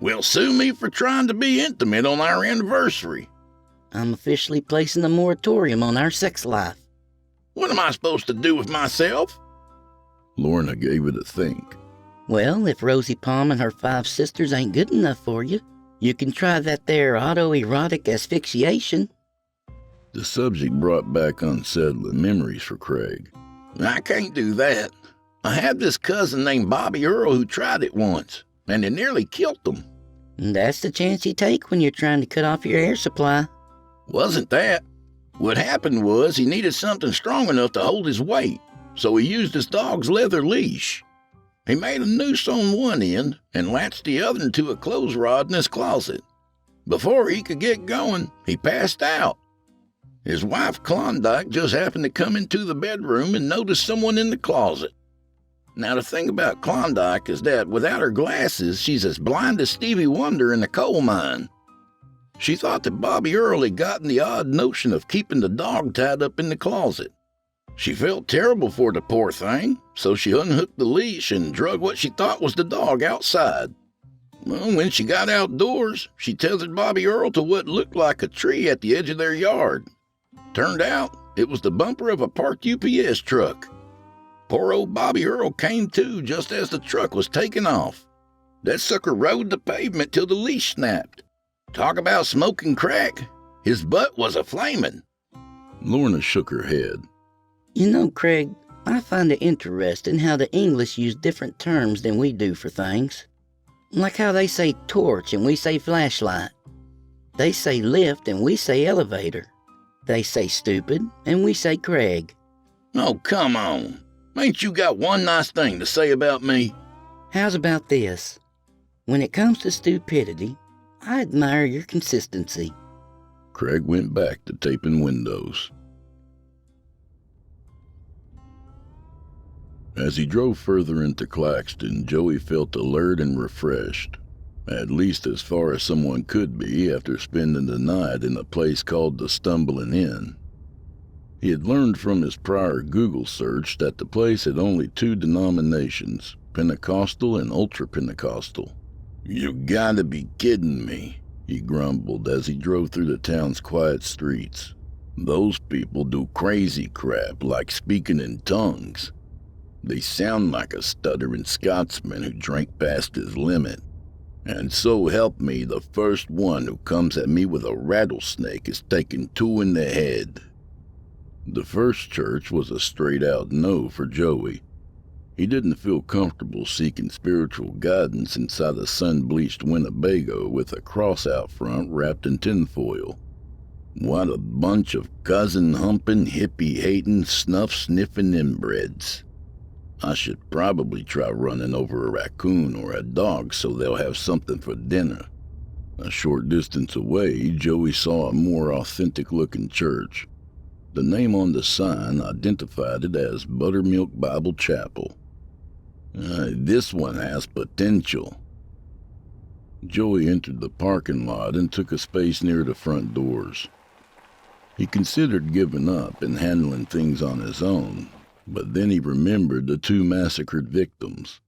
[SPEAKER 6] Well, sue me for trying to be intimate on our anniversary.
[SPEAKER 4] I'm officially placing a moratorium on our sex life.
[SPEAKER 6] What am I supposed to do with myself?
[SPEAKER 3] Lorna gave it a think.
[SPEAKER 4] Well, if Rosie Palm and her 5 sisters ain't good enough for you, you can try that there autoerotic asphyxiation.
[SPEAKER 3] The subject brought back unsettling memories for Craig.
[SPEAKER 6] I can't do that. I had this cousin named Bobby Earl who tried it once, and it nearly killed him.
[SPEAKER 4] That's the chance you take when you're trying to cut off your air supply.
[SPEAKER 6] Wasn't that. What happened was he needed something strong enough to hold his weight, so he used his dog's leather leash. He made a noose on one end and latched the other into a clothes rod in his closet. Before he could get going, he passed out. His wife Klondike just happened to come into the bedroom and noticed someone in the closet. Now the thing about Klondike is that without her glasses, she's as blind as Stevie Wonder in the coal mine. She thought that Bobby Earl had gotten the odd notion of keeping the dog tied up in the closet. She felt terrible for the poor thing, so she unhooked the leash and drug what she thought was the dog outside. Well, when she got outdoors, she tethered Bobby Earl to what looked like a tree at the edge of their yard. Turned out, it was the bumper of a parked UPS truck. Poor old Bobby Earl came to just as the truck was taking off. That sucker rode the pavement till the leash snapped. Talk about smoking crack. His butt was a-flamin'.
[SPEAKER 3] Lorna shook her head.
[SPEAKER 4] You know, Craig, I find it interesting how the English use different terms than we do for things. Like how they say torch and we say flashlight. They say lift and we say elevator. They say stupid and we say Craig.
[SPEAKER 6] Oh, come on. Ain't you got one nice thing to say about me?
[SPEAKER 4] How's about this? When it comes to stupidity, I admire your consistency.
[SPEAKER 3] Craig went back to taping windows. As he drove further into Claxton, Joey felt alert and refreshed, at least as far as someone could be after spending the night in a place called the Stumbling Inn. He had learned from his prior Google search that the place had only 2 denominations, Pentecostal and Ultra-Pentecostal. "You gotta be kidding me," he grumbled as he drove through the town's quiet streets. "Those people do crazy crap like speaking in tongues. They sound like a stuttering Scotsman who drank past his limit. And so help me, the first one who comes at me with a rattlesnake is taking 2 in the head." The first church was a straight-out no for Joey. He didn't feel comfortable seeking spiritual guidance inside a sun-bleached Winnebago with a cross out front wrapped in tinfoil. What a bunch of cousin-humping, hippie-hating, snuff-sniffing inbreds. I should probably try running over a raccoon or a dog so they'll have something for dinner. A short distance away, Joey saw a more authentic-looking church. The name on the sign identified it as Buttermilk Bible Chapel. This one has potential. Joey entered the parking lot and took a space near the front doors. He considered giving up and handling things on his own, but then he remembered the 2 massacred victims.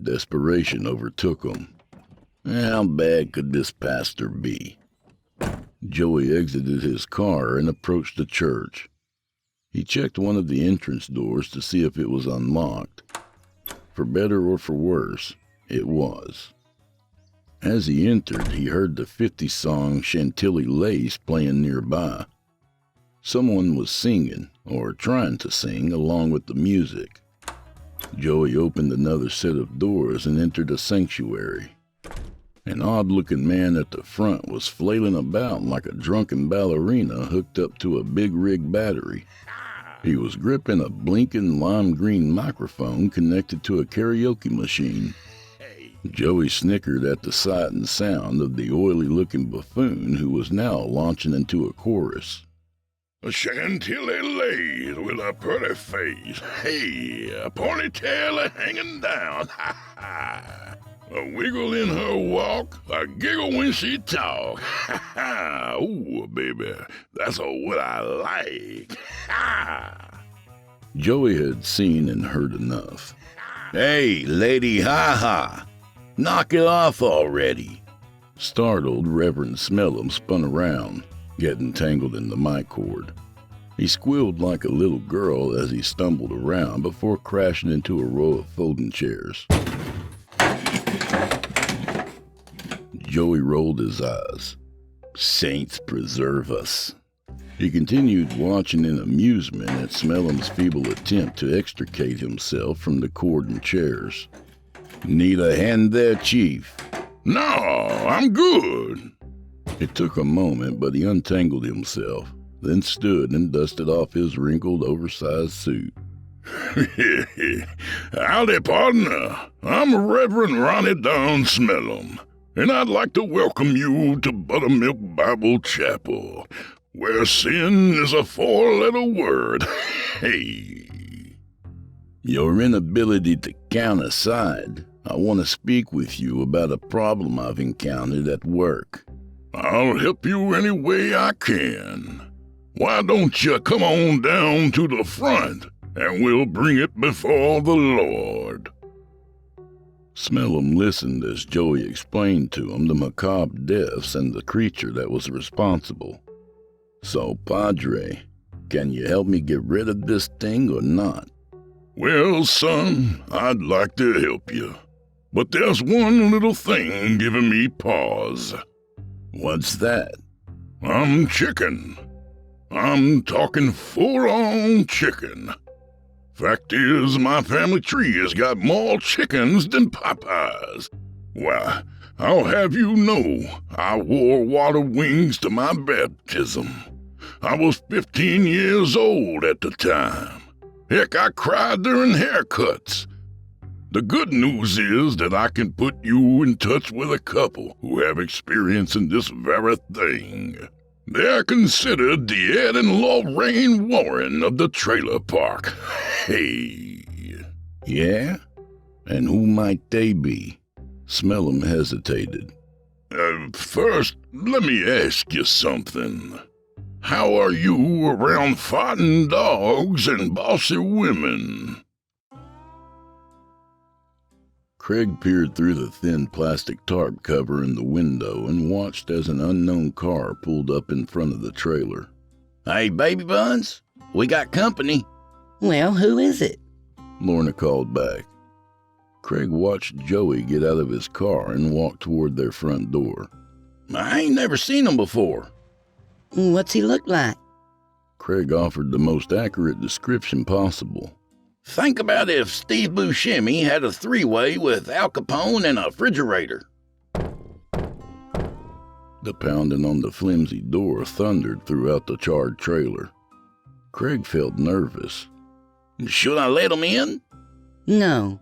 [SPEAKER 3] Desperation overtook him. How bad could this pastor be? Joey exited his car and approached the church. He checked one of the entrance doors to see if it was unlocked. For better or for worse, it was. As he entered, he heard the 50s song Chantilly Lace playing nearby. Someone was singing, or trying to sing, along with the music. Joey opened another set of doors and entered a sanctuary. An odd-looking man at the front was flailing about like a drunken ballerina hooked up to a big-rig battery. He was gripping a blinking lime-green microphone connected to a karaoke machine. Joey snickered at the sight and sound of the oily-looking buffoon who was now launching into a chorus.
[SPEAKER 5] "A Chantilly lace with a pretty face. Hey, a ponytail hanging down. Ha ha. A wiggle in her walk, a giggle when she talk. Ha ha. Ooh, baby, that's what I like. Ha."
[SPEAKER 3] Joey had seen and heard enough.
[SPEAKER 5] "Hey, Lady Ha Ha, knock it off already."
[SPEAKER 3] Startled, Reverend Smellum spun around, getting tangled in the mic cord. He squealed like a little girl as he stumbled around before crashing into a row of folding chairs. Joey rolled his eyes. Saints preserve us. He continued watching in amusement at Smellum's feeble attempt to extricate himself from the cord and chairs. "Need a hand there, Chief?"
[SPEAKER 5] "No, I'm good."
[SPEAKER 3] It took a moment, but he untangled himself, then stood and dusted off his wrinkled, oversized suit.
[SPEAKER 5] "Howdy, partner. I'm Reverend Ronnie Down Smellum, and I'd like to welcome you to Buttermilk Bible Chapel, where sin is a 4-letter word. Hey."
[SPEAKER 3] "Your inability to count aside, I want to speak with you about a problem I've encountered at work."
[SPEAKER 5] "I'll help you any way I can. Why don't you come on down to the front, and we'll bring it before the Lord."
[SPEAKER 3] Smellum listened as Joey explained to him the macabre deaths and the creature that was responsible. "So, Padre, can you help me get rid of this thing or not?"
[SPEAKER 5] "Well, son, I'd like to help you, but there's one little thing giving me pause."
[SPEAKER 3] "What's that?"
[SPEAKER 5] "I'm chicken. I'm talking full-on chicken. Fact is, my family tree has got more chickens than Popeyes. Why, I'll have you know, I wore water wings to my baptism. I was 15 years old at the time. Heck, I cried during haircuts.
[SPEAKER 3] The good news is that I can put you in touch with a couple who have experience in this very thing. They are considered the Ed and Lorraine Warren of the trailer park. Hey.
[SPEAKER 5] Yeah? And who might they be? Smellum hesitated.
[SPEAKER 3] First, let me ask you something. How are you around fighting dogs and bossy women?
[SPEAKER 5] Craig peered through the thin plastic tarp cover in the window and watched as an unknown car pulled up in front of the trailer.
[SPEAKER 6] Hey, baby buns, we got company.
[SPEAKER 4] Well, who is it?
[SPEAKER 5] Lorna called back. Craig watched Joey get out of his car and walk toward their front door.
[SPEAKER 6] I ain't never seen him before.
[SPEAKER 4] What's he look like?
[SPEAKER 5] Craig offered the most accurate description possible.
[SPEAKER 6] Think about if Steve Buscemi had a three-way with Al Capone and a refrigerator.
[SPEAKER 5] The pounding on the flimsy door thundered throughout the charred trailer. Craig felt nervous.
[SPEAKER 6] Should I let him in?
[SPEAKER 4] No.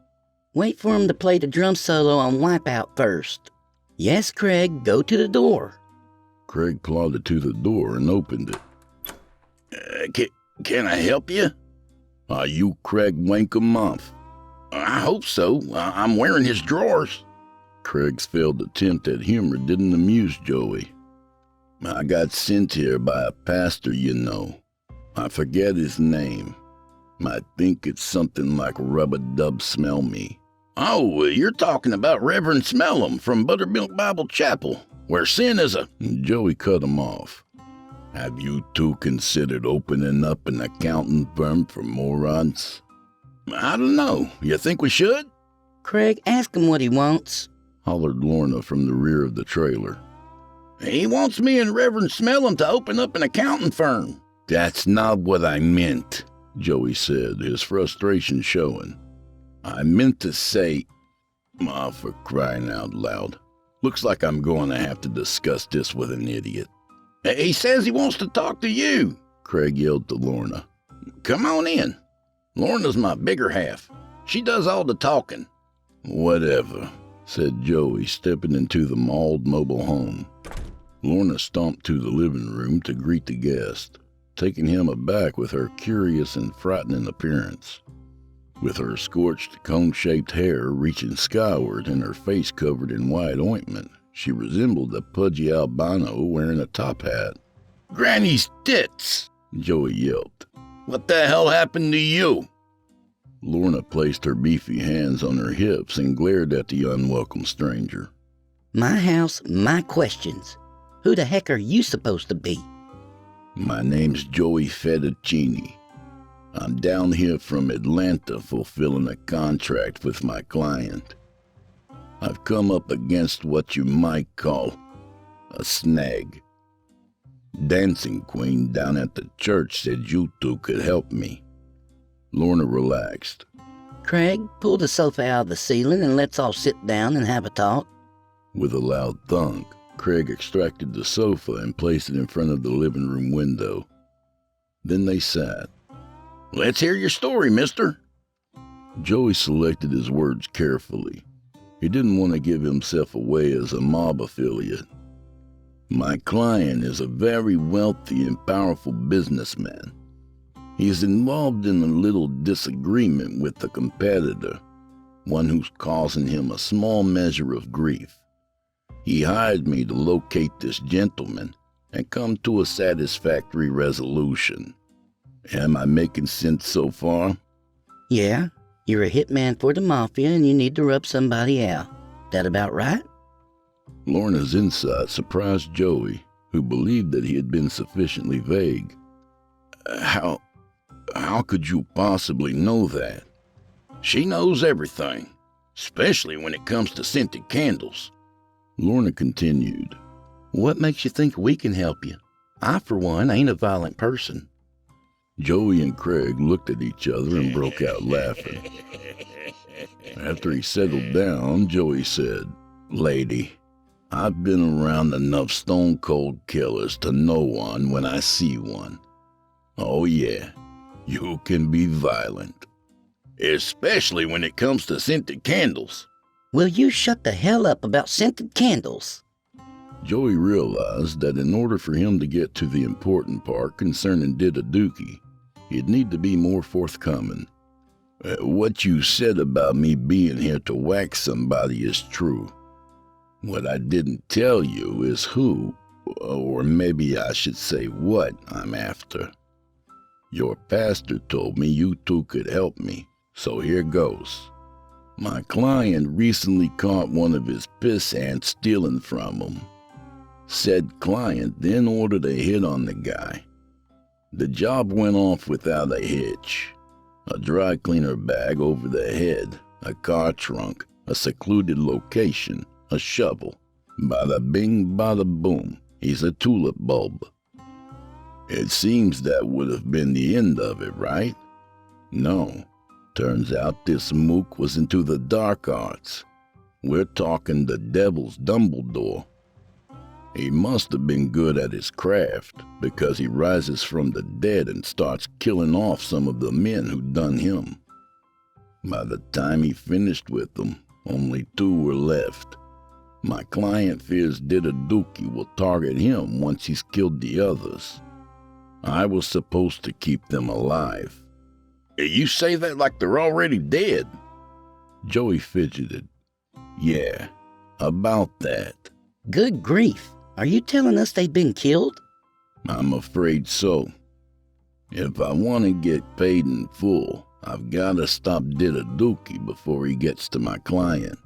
[SPEAKER 4] Wait for him to play the drum solo on Wipeout first. Yes, Craig, go to the door.
[SPEAKER 5] Craig plodded to the door and opened it.
[SPEAKER 6] Can I help you?
[SPEAKER 5] Are you Craig Wankermuff?
[SPEAKER 6] I hope so. I'm wearing his drawers.
[SPEAKER 5] Craig's failed attempt at humor didn't amuse Joey. I got sent here by a pastor, you know. I forget his name. I think it's something like Rub-a-Dub Smell Me.
[SPEAKER 6] Oh, you're talking about Reverend Smellum from Buttermilk Bible Chapel, where sin is a...
[SPEAKER 5] Joey cut him off. Have you two considered opening up an accounting firm for morons?
[SPEAKER 6] I don't know. You think we should?
[SPEAKER 4] Craig, ask him what he wants.
[SPEAKER 5] Hollered Lorna from the rear of the trailer.
[SPEAKER 6] He wants me and Reverend Smellum to open up an accounting firm.
[SPEAKER 5] That's not what I meant, Joey said, his frustration showing. I meant to say... for crying out loud. Looks like I'm going to have to discuss this with an idiot.
[SPEAKER 6] He says he wants to talk to you,
[SPEAKER 5] Craig yelled to Lorna.
[SPEAKER 6] Come on in. Lorna's my bigger half. She does all the talking.
[SPEAKER 5] Whatever, said Joey, stepping into the mauled mobile home. Lorna stomped to the living room to greet the guest, taking him aback with her curious and frightening appearance. With her scorched, cone-shaped hair reaching skyward and her face covered in white ointment, she resembled a pudgy albino wearing a top hat.
[SPEAKER 6] Granny's tits,
[SPEAKER 5] Joey yelped.
[SPEAKER 6] What the hell happened to you?
[SPEAKER 5] Lorna placed her beefy hands on her hips and glared at the unwelcome stranger.
[SPEAKER 4] My house, my questions. Who the heck are you supposed to be?
[SPEAKER 5] My name's Joey Fettuccini. I'm down here from Atlanta fulfilling a contract with my client. I've come up against what you might call a snag. Dancing Queen down at the church said you two could help me. Lorna relaxed.
[SPEAKER 4] Craig, pull the sofa out of the ceiling and let's all sit down and have a talk.
[SPEAKER 5] With a loud thunk, Craig extracted the sofa and placed it in front of the living room window. Then they sat.
[SPEAKER 6] Let's hear your story, mister.
[SPEAKER 5] Joey selected his words carefully. He didn't want to give himself away as a mob affiliate. My client is a very wealthy and powerful businessman. He is involved in a little disagreement with a competitor, one who's causing him a small measure of grief. He hired me to locate this gentleman and come to a satisfactory resolution. Am I making sense so far?
[SPEAKER 4] Yeah, you're a hitman for the mafia and you need to rub somebody out. That about right?
[SPEAKER 5] Lorna's insight surprised Joey, who believed that he had been sufficiently vague. How could you possibly know that?
[SPEAKER 6] She knows everything, especially when it comes to scented candles.
[SPEAKER 5] Lorna continued.
[SPEAKER 4] What makes you think we can help you? I, for one, ain't a violent person.
[SPEAKER 5] Joey and Craig looked at each other and broke out laughing. After he settled down, Joey said, Lady, I've been around enough stone-cold killers to know one when I see one. Oh yeah, you can be violent.
[SPEAKER 6] especially when it comes to scented candles.
[SPEAKER 4] Will you shut the hell up about scented candles?
[SPEAKER 3] Joey realized that in order for him to get to the important part concerning Didadookie, he'd need to be more forthcoming. What you said about me being here to whack somebody is true. What I didn't tell you is who, or maybe I should say what, I'm after. Your pastor told me you two could help me, so here goes. My client recently caught one of his piss ants stealing from him. Said client then ordered a hit on the guy. The job went off without a hitch. A dry cleaner bag over the head, a car trunk, a secluded location, a shovel. Bada bing, bada boom, he's a tulip bulb. It seems that would have been the end of it, right? No. Turns out this mook was into the dark arts. We're talking the devil's Dumbledore. He must have been good at his craft, because he rises from the dead and starts killing off some of the men who done him. By the time he finished with them, only 2 were left. My client fears Didadookie will target him once he's killed the others. I was supposed to keep them alive.
[SPEAKER 6] You say that like they're already dead.
[SPEAKER 3] Joey fidgeted. Yeah, about that.
[SPEAKER 4] Good grief. Are you telling us they've been killed?
[SPEAKER 3] I'm afraid so. If I want to get paid in full, I've got to stop Didadookie before he gets to my client.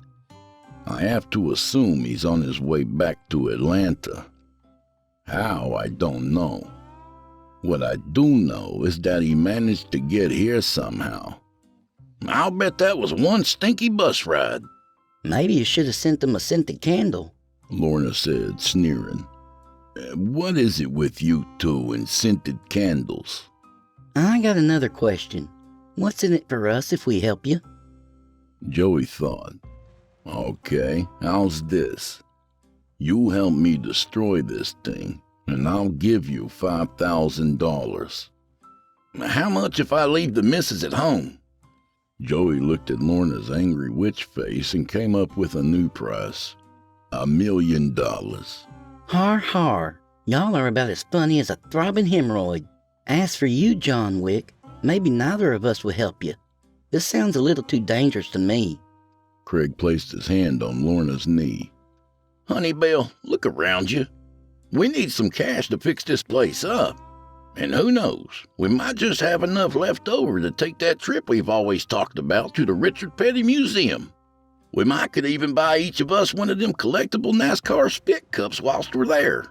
[SPEAKER 3] I have to assume he's on his way back to Atlanta. How, I don't know. What I do know is that he managed to get here somehow.
[SPEAKER 6] I'll bet that was one stinky bus ride.
[SPEAKER 4] Maybe you should have sent them a scented candle,
[SPEAKER 3] Lorna said, sneering. What is it with you two and scented candles?
[SPEAKER 4] I got another question. What's in it for us if we help you?
[SPEAKER 3] Joey thought. Okay, how's this? You help me destroy this thing, and I'll give you $5,000.
[SPEAKER 6] How much if I leave the missus at home?
[SPEAKER 3] Joey looked at Lorna's angry witch face and came up with a new price. $1 million.
[SPEAKER 4] Har har. Y'all are about as funny as a throbbing hemorrhoid. As for you, John Wick, maybe neither of us will help you. This sounds a little too dangerous to me.
[SPEAKER 3] Craig placed his hand on Lorna's knee.
[SPEAKER 6] Honey Bill, look around you. We need some cash to fix this place up. And who knows, we might just have enough left over to take that trip we've always talked about to the Richard Petty Museum. We might could even buy each of us one of them collectible NASCAR spit cups whilst we're there.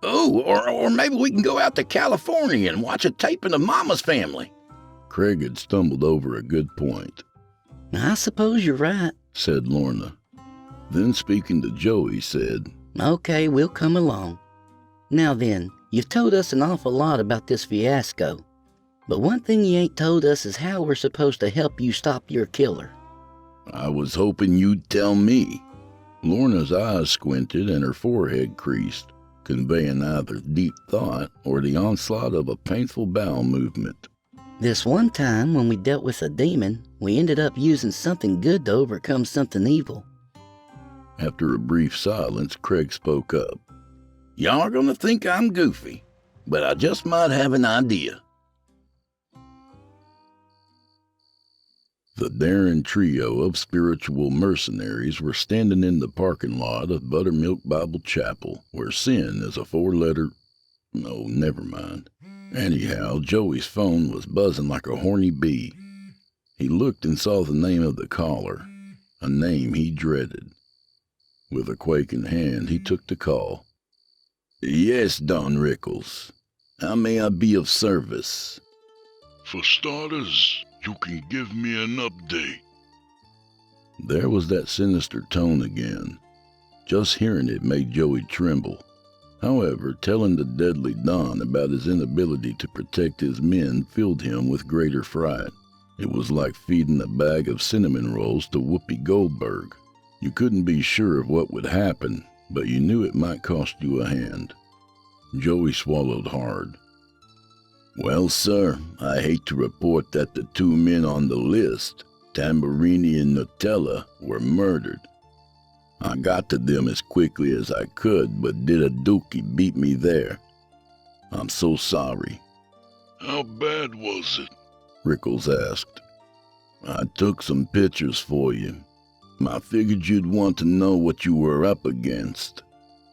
[SPEAKER 6] Oh, or maybe we can go out to California and watch a taping of Mama's Family.
[SPEAKER 3] Craig had stumbled over a good point.
[SPEAKER 4] I suppose you're right.
[SPEAKER 3] Said Lorna. Then speaking to Joey, said,
[SPEAKER 4] Okay, we'll come along. Now then, you've told us an awful lot about this fiasco. But one thing you ain't told us is how we're supposed to help you stop your killer.
[SPEAKER 3] I was hoping you'd tell me. Lorna's eyes squinted and her forehead creased, conveying either deep thought or the onslaught of a painful bowel movement.
[SPEAKER 4] This one time when we dealt with a demon, we ended up using something good to overcome something evil.
[SPEAKER 3] After a brief silence, Craig spoke up.
[SPEAKER 6] Y'all are gonna think I'm goofy, but I just might have an idea.
[SPEAKER 3] The daring trio of spiritual mercenaries were standing in the parking lot of Buttermilk Bible Chapel, where sin is a 4-letter... No, never mind. Anyhow, Joey's phone was buzzing like a horny bee. He looked and saw the name of the caller, a name he dreaded. With a quaking hand, he took the call. Yes, Don Rickles. How may I be of service?
[SPEAKER 1] For starters, you can give me an update.
[SPEAKER 3] There was that sinister tone again. Just hearing it made Joey tremble. However, telling the deadly Don about his inability to protect his men filled him with greater fright. It was like feeding a bag of cinnamon rolls to Whoopi Goldberg. You couldn't be sure of what would happen, but you knew it might cost you a hand. Joey swallowed hard.
[SPEAKER 5] Well, sir, I hate to report that the two men on the list, Tamburini and Nutella, were murdered. I got to them as quickly as I could, but Dookie beat me there. I'm so sorry.
[SPEAKER 1] How bad was it?
[SPEAKER 5] Rickles asked. I took some pictures for you. I figured you'd want to know what you were up against.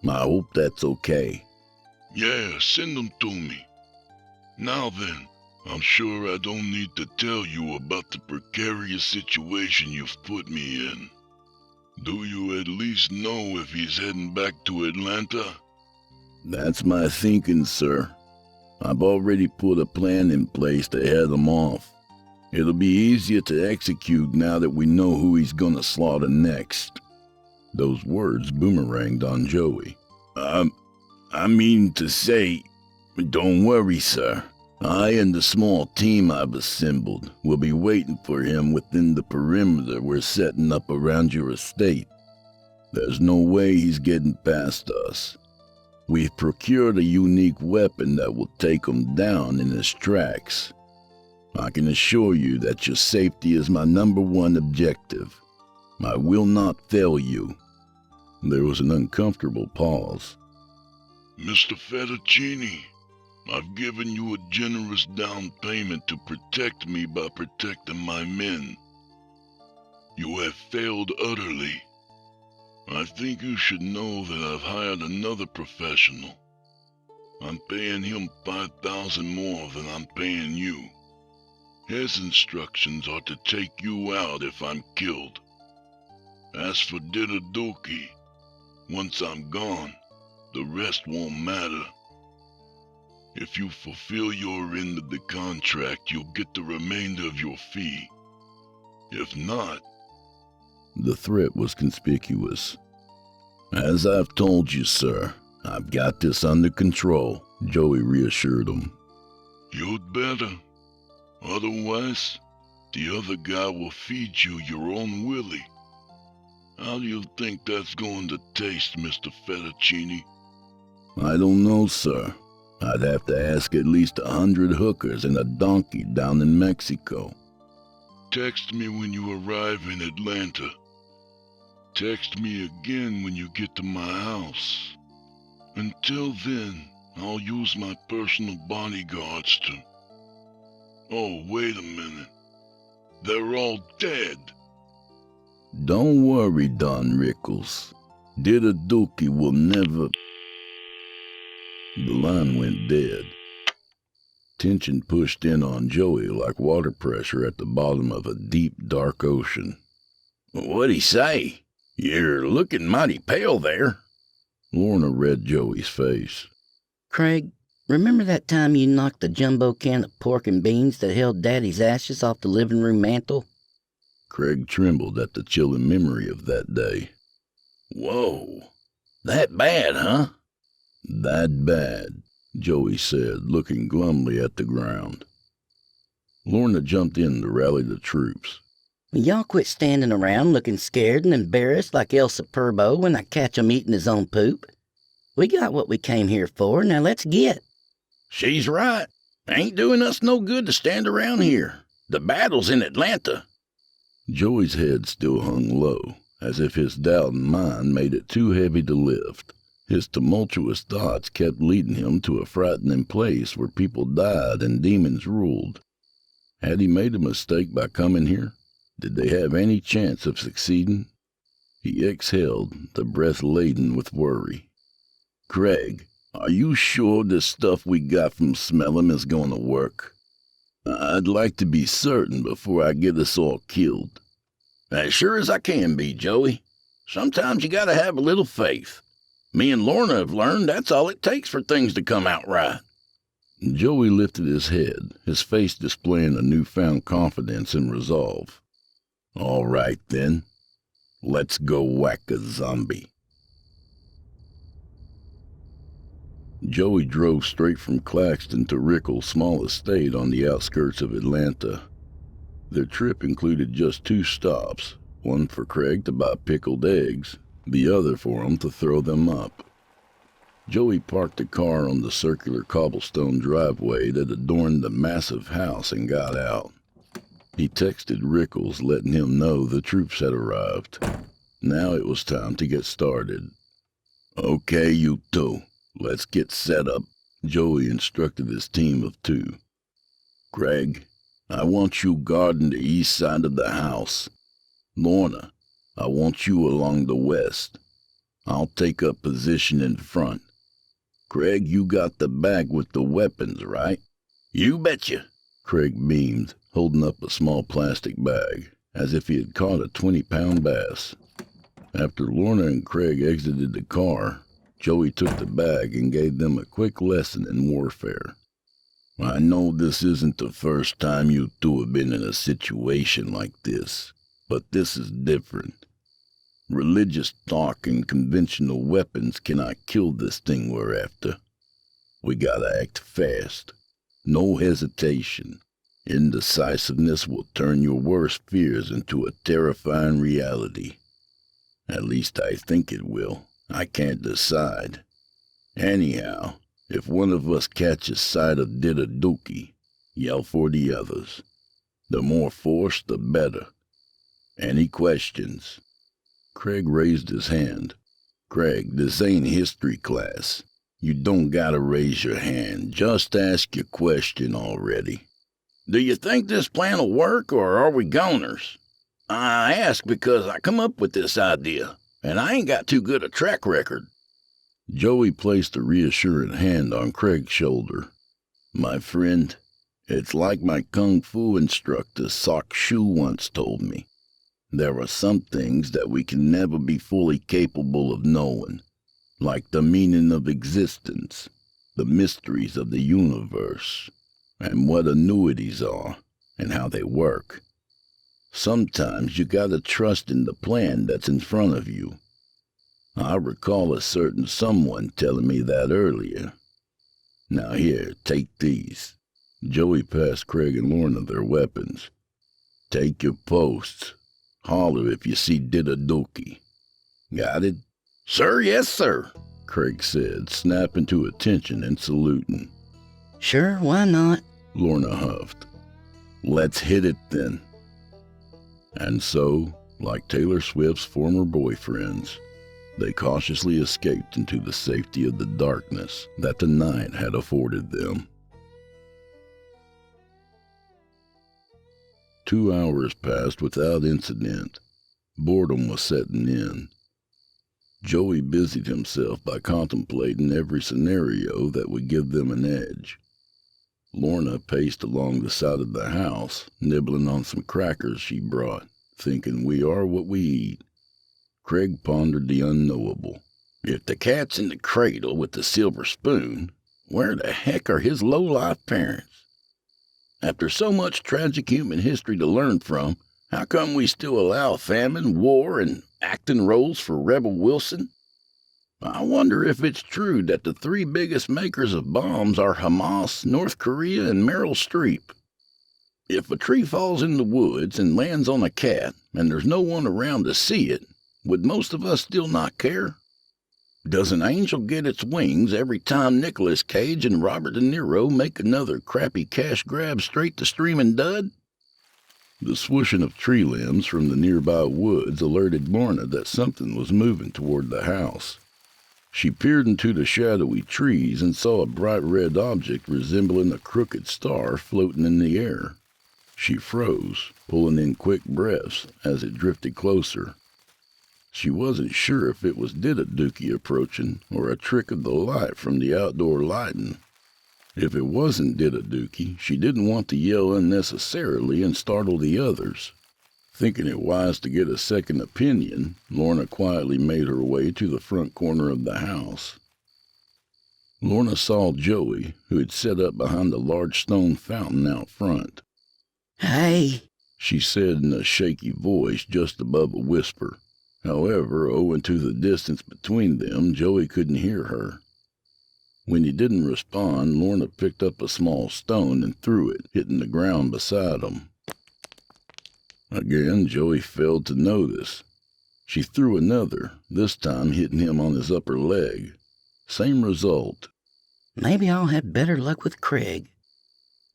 [SPEAKER 5] I hope that's okay.
[SPEAKER 1] Yeah, send them to me. Now then, I'm sure I don't need to tell you about the precarious situation you've put me in. Do you at least know if he's heading back to Atlanta?
[SPEAKER 5] That's my thinking, sir. I've already put a plan in place to head him off. It'll be easier to execute now that we know who he's gonna slaughter next. Those words boomeranged on Joey. I mean to say, don't worry, sir. I and the small team I've assembled will be waiting for him within the perimeter we're setting up around your estate. There's no way he's getting past us. We've procured a unique weapon that will take him down in his tracks. I can assure you that your safety is my #1 objective. I will not fail you. There was an uncomfortable pause.
[SPEAKER 1] Mr. Fettuccine, I've given you a generous down payment to protect me by protecting my men. You have failed utterly. I think you should know that I've hired another professional. I'm paying him $5,000 more than I'm paying you. His instructions are to take you out if I'm killed. As for Dookie, once I'm gone, the rest won't matter. If you fulfill your end of the contract, you'll get the remainder of your fee. If not...
[SPEAKER 5] The threat was conspicuous. As I've told you, sir, I've got this under control, Joey reassured him.
[SPEAKER 1] You'd better. Otherwise, the other guy will feed you your own willy. How do you think that's going to taste, Mr. Fettuccine?
[SPEAKER 5] I don't know, sir. I'd have to ask at least 100 hookers and a donkey down in Mexico.
[SPEAKER 1] Text me when you arrive in Atlanta. Text me again when you get to my house. Until then, I'll use my personal bodyguards to... Oh, wait a minute. They're all dead.
[SPEAKER 5] Don't worry, Don Rickles. Dookie will never... The line went dead. Tension pushed in on Joey like water pressure at the bottom of a deep, dark ocean.
[SPEAKER 6] What'd he say? You're looking mighty pale there.
[SPEAKER 5] Lorna read Joey's face.
[SPEAKER 4] Craig, remember that time you knocked the jumbo can of pork and beans that held Daddy's ashes off the living room mantel?
[SPEAKER 5] Craig trembled at the chilling memory of that day.
[SPEAKER 6] Whoa, that bad, huh?
[SPEAKER 5] That bad, Joey said, looking glumly at the ground. Lorna jumped in to rally the troops.
[SPEAKER 4] Will y'all quit standing around looking scared and embarrassed like El Superbo when I catch him eating his own poop? We got what we came here for, now let's get.
[SPEAKER 6] She's right. Ain't doing us no good to stand around here. The battle's in Atlanta.
[SPEAKER 5] Joey's head still hung low, as if his doubting mind made it too heavy to lift. His tumultuous thoughts kept leading him to a frightening place where people died and demons ruled. Had he made a mistake by coming here? Did they have any chance of succeeding? He exhaled, the breath laden with worry. Craig, are you sure this stuff we got from Smellum is going to work? I'd like to be certain before I get us all killed.
[SPEAKER 6] As sure as I can be, Joey. Sometimes you gotta have a little faith. Me and Lorna have learned that's all it takes for things to come out right.
[SPEAKER 5] Joey lifted his head, his face displaying a newfound confidence and resolve. All right, then. Let's go whack a zombie. Joey drove straight from Claxton to Rickles' small estate on the outskirts of Atlanta. Their trip included just 2 stops, one for Craig to buy pickled eggs, the other for him to throw them up.
[SPEAKER 3] Joey parked the car on the circular cobblestone driveway that adorned the massive house and got out. He texted Rickles, letting him know the troops had arrived. Now it was time to get started. "Okay, you two, let's get set up," Joey instructed his team of 2. "Craig, I want you guarding the east side of the house. Lorna, I want you along the west. I'll take up position in front. Craig, you got the bag with the weapons, right?"
[SPEAKER 6] You betcha.
[SPEAKER 3] Craig beamed, holding up a small plastic bag, as if he had caught a 20-pound bass. After Lorna and Craig exited the car, Joey took the bag and gave them a quick lesson in warfare.
[SPEAKER 5] "I know this isn't the first time you two have been in a situation like this, but this is different. Religious talk and conventional weapons cannot kill this thing we're after. We gotta act fast. No hesitation. Indecisiveness will turn your worst fears into a terrifying reality. At least I think it will. I can't decide. Anyhow, if one of us catches sight of Didaduki, yell for the others. The more force, the better. Any questions?"
[SPEAKER 3] Craig raised his hand.
[SPEAKER 5] "Craig, this ain't history class. You don't gotta raise your hand. Just ask your question already."
[SPEAKER 6] Do you think this plan'll work, or are we goners? I ask because I come up with this idea, and I ain't got too good a track record.
[SPEAKER 3] Joey placed a reassuring hand on Craig's shoulder.
[SPEAKER 5] "My friend, it's like my kung fu instructor Sok Shu once told me. There are some things that we can never be fully capable of knowing, like the meaning of existence, the mysteries of the universe, and what annuities are, and how they work. Sometimes you gotta trust in the plan that's in front of you. I recall a certain someone telling me that earlier. Now here, take these."
[SPEAKER 3] Joey passed Craig and Lorna their weapons.
[SPEAKER 5] "Take your posts. Holler if you see Didaduki. Got it?"
[SPEAKER 6] Sir, yes, sir,
[SPEAKER 3] Craig said, snapping to attention and saluting.
[SPEAKER 4] Sure, why not?
[SPEAKER 3] Lorna huffed.
[SPEAKER 5] "Let's hit it then."
[SPEAKER 3] And so, like Taylor Swift's former boyfriends, they cautiously escaped into the safety of the darkness that the night had afforded them. 2 hours passed without incident. Boredom was setting in. Joey busied himself by contemplating every scenario that would give them an edge. Lorna paced along the side of the house, nibbling on some crackers she brought, thinking we are what we eat. Craig pondered the unknowable.
[SPEAKER 6] If the cat's in the cradle with the silver spoon, where the heck are his low-life parents? After so much tragic human history to learn from, how come we still allow famine, war, and acting roles for Rebel Wilson? I wonder if it's true that the 3 biggest makers of bombs are Hamas, North Korea, and Meryl Streep. If a tree falls in the woods and lands on a cat, and there's no one around to see it, would most of us still not care? Does an angel get its wings every time Nicolas Cage and Robert De Niro make another crappy cash grab straight to streaming dud?
[SPEAKER 3] The swooshing of tree limbs from the nearby woods alerted Lorna that something was moving toward the house. She peered into the shadowy trees and saw a bright red object resembling a crooked star floating in the air. She froze, pulling in quick breaths as it drifted closer. She wasn't sure if it was Didaduki approaching or a trick of the light from the outdoor lighting. If it wasn't Didaduki, she didn't want to yell unnecessarily and startle the others. Thinking it wise to get a second opinion, Lorna quietly made her way to the front corner of the house. Lorna saw Joey, who had set up behind a large stone fountain out front.
[SPEAKER 4] Hey,
[SPEAKER 3] She said in a shaky voice just above a whisper. However, owing to the distance between them, Joey couldn't hear her. When he didn't respond, Lorna picked up a small stone and threw it, hitting the ground beside him. Again, Joey failed to notice. She threw another, this time hitting him on his upper leg. Same result.
[SPEAKER 4] Maybe I'll have better luck with Craig.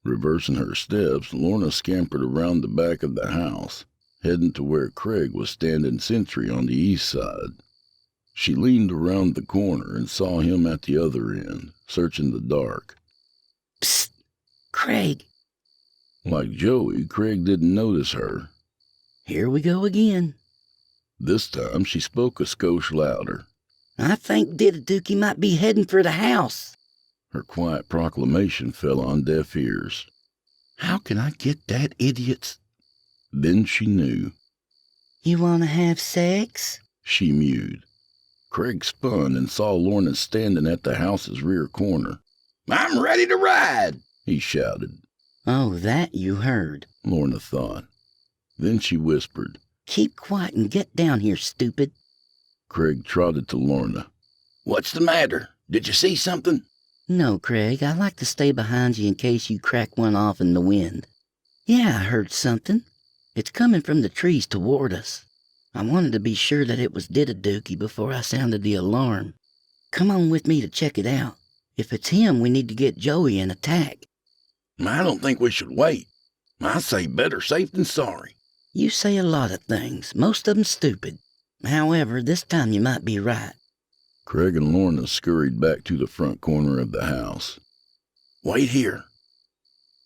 [SPEAKER 3] Reversing her steps, Lorna scampered around the back of the house, heading to where Craig was standing sentry on the east side. She leaned around the corner and saw him at the other end, searching the dark.
[SPEAKER 4] Psst! Craig!
[SPEAKER 3] Like Joey, Craig didn't notice her.
[SPEAKER 4] Here we go again.
[SPEAKER 3] This time she spoke a skosh louder.
[SPEAKER 4] I think Didadookie might be heading for the house.
[SPEAKER 3] Her quiet proclamation fell on deaf ears.
[SPEAKER 6] How can I get that idiot's?
[SPEAKER 3] Then she knew.
[SPEAKER 4] You want to have sex?
[SPEAKER 3] She mewed. Craig spun and saw Lorna standing at the house's rear corner.
[SPEAKER 6] I'm ready to ride,
[SPEAKER 3] he shouted.
[SPEAKER 4] Oh, that you heard,
[SPEAKER 3] Lorna thought. Then she whispered.
[SPEAKER 4] Keep quiet and get down here, stupid.
[SPEAKER 3] Craig trotted to Lorna.
[SPEAKER 6] What's the matter? Did you see something?
[SPEAKER 4] No, Craig, I like to stay behind you in case you crack one off in the wind. Yeah, I heard something. It's coming from the trees toward us. I wanted to be sure that it was Didadookie before I sounded the alarm. Come on with me to check it out. If it's him, we need to get Joey and attack.
[SPEAKER 6] I don't think we should wait. I say better safe than sorry.
[SPEAKER 4] You say a lot of things, most of them stupid. However, this time you might be right.
[SPEAKER 3] Craig and Lorna scurried back to the front corner of the house.
[SPEAKER 6] Wait here.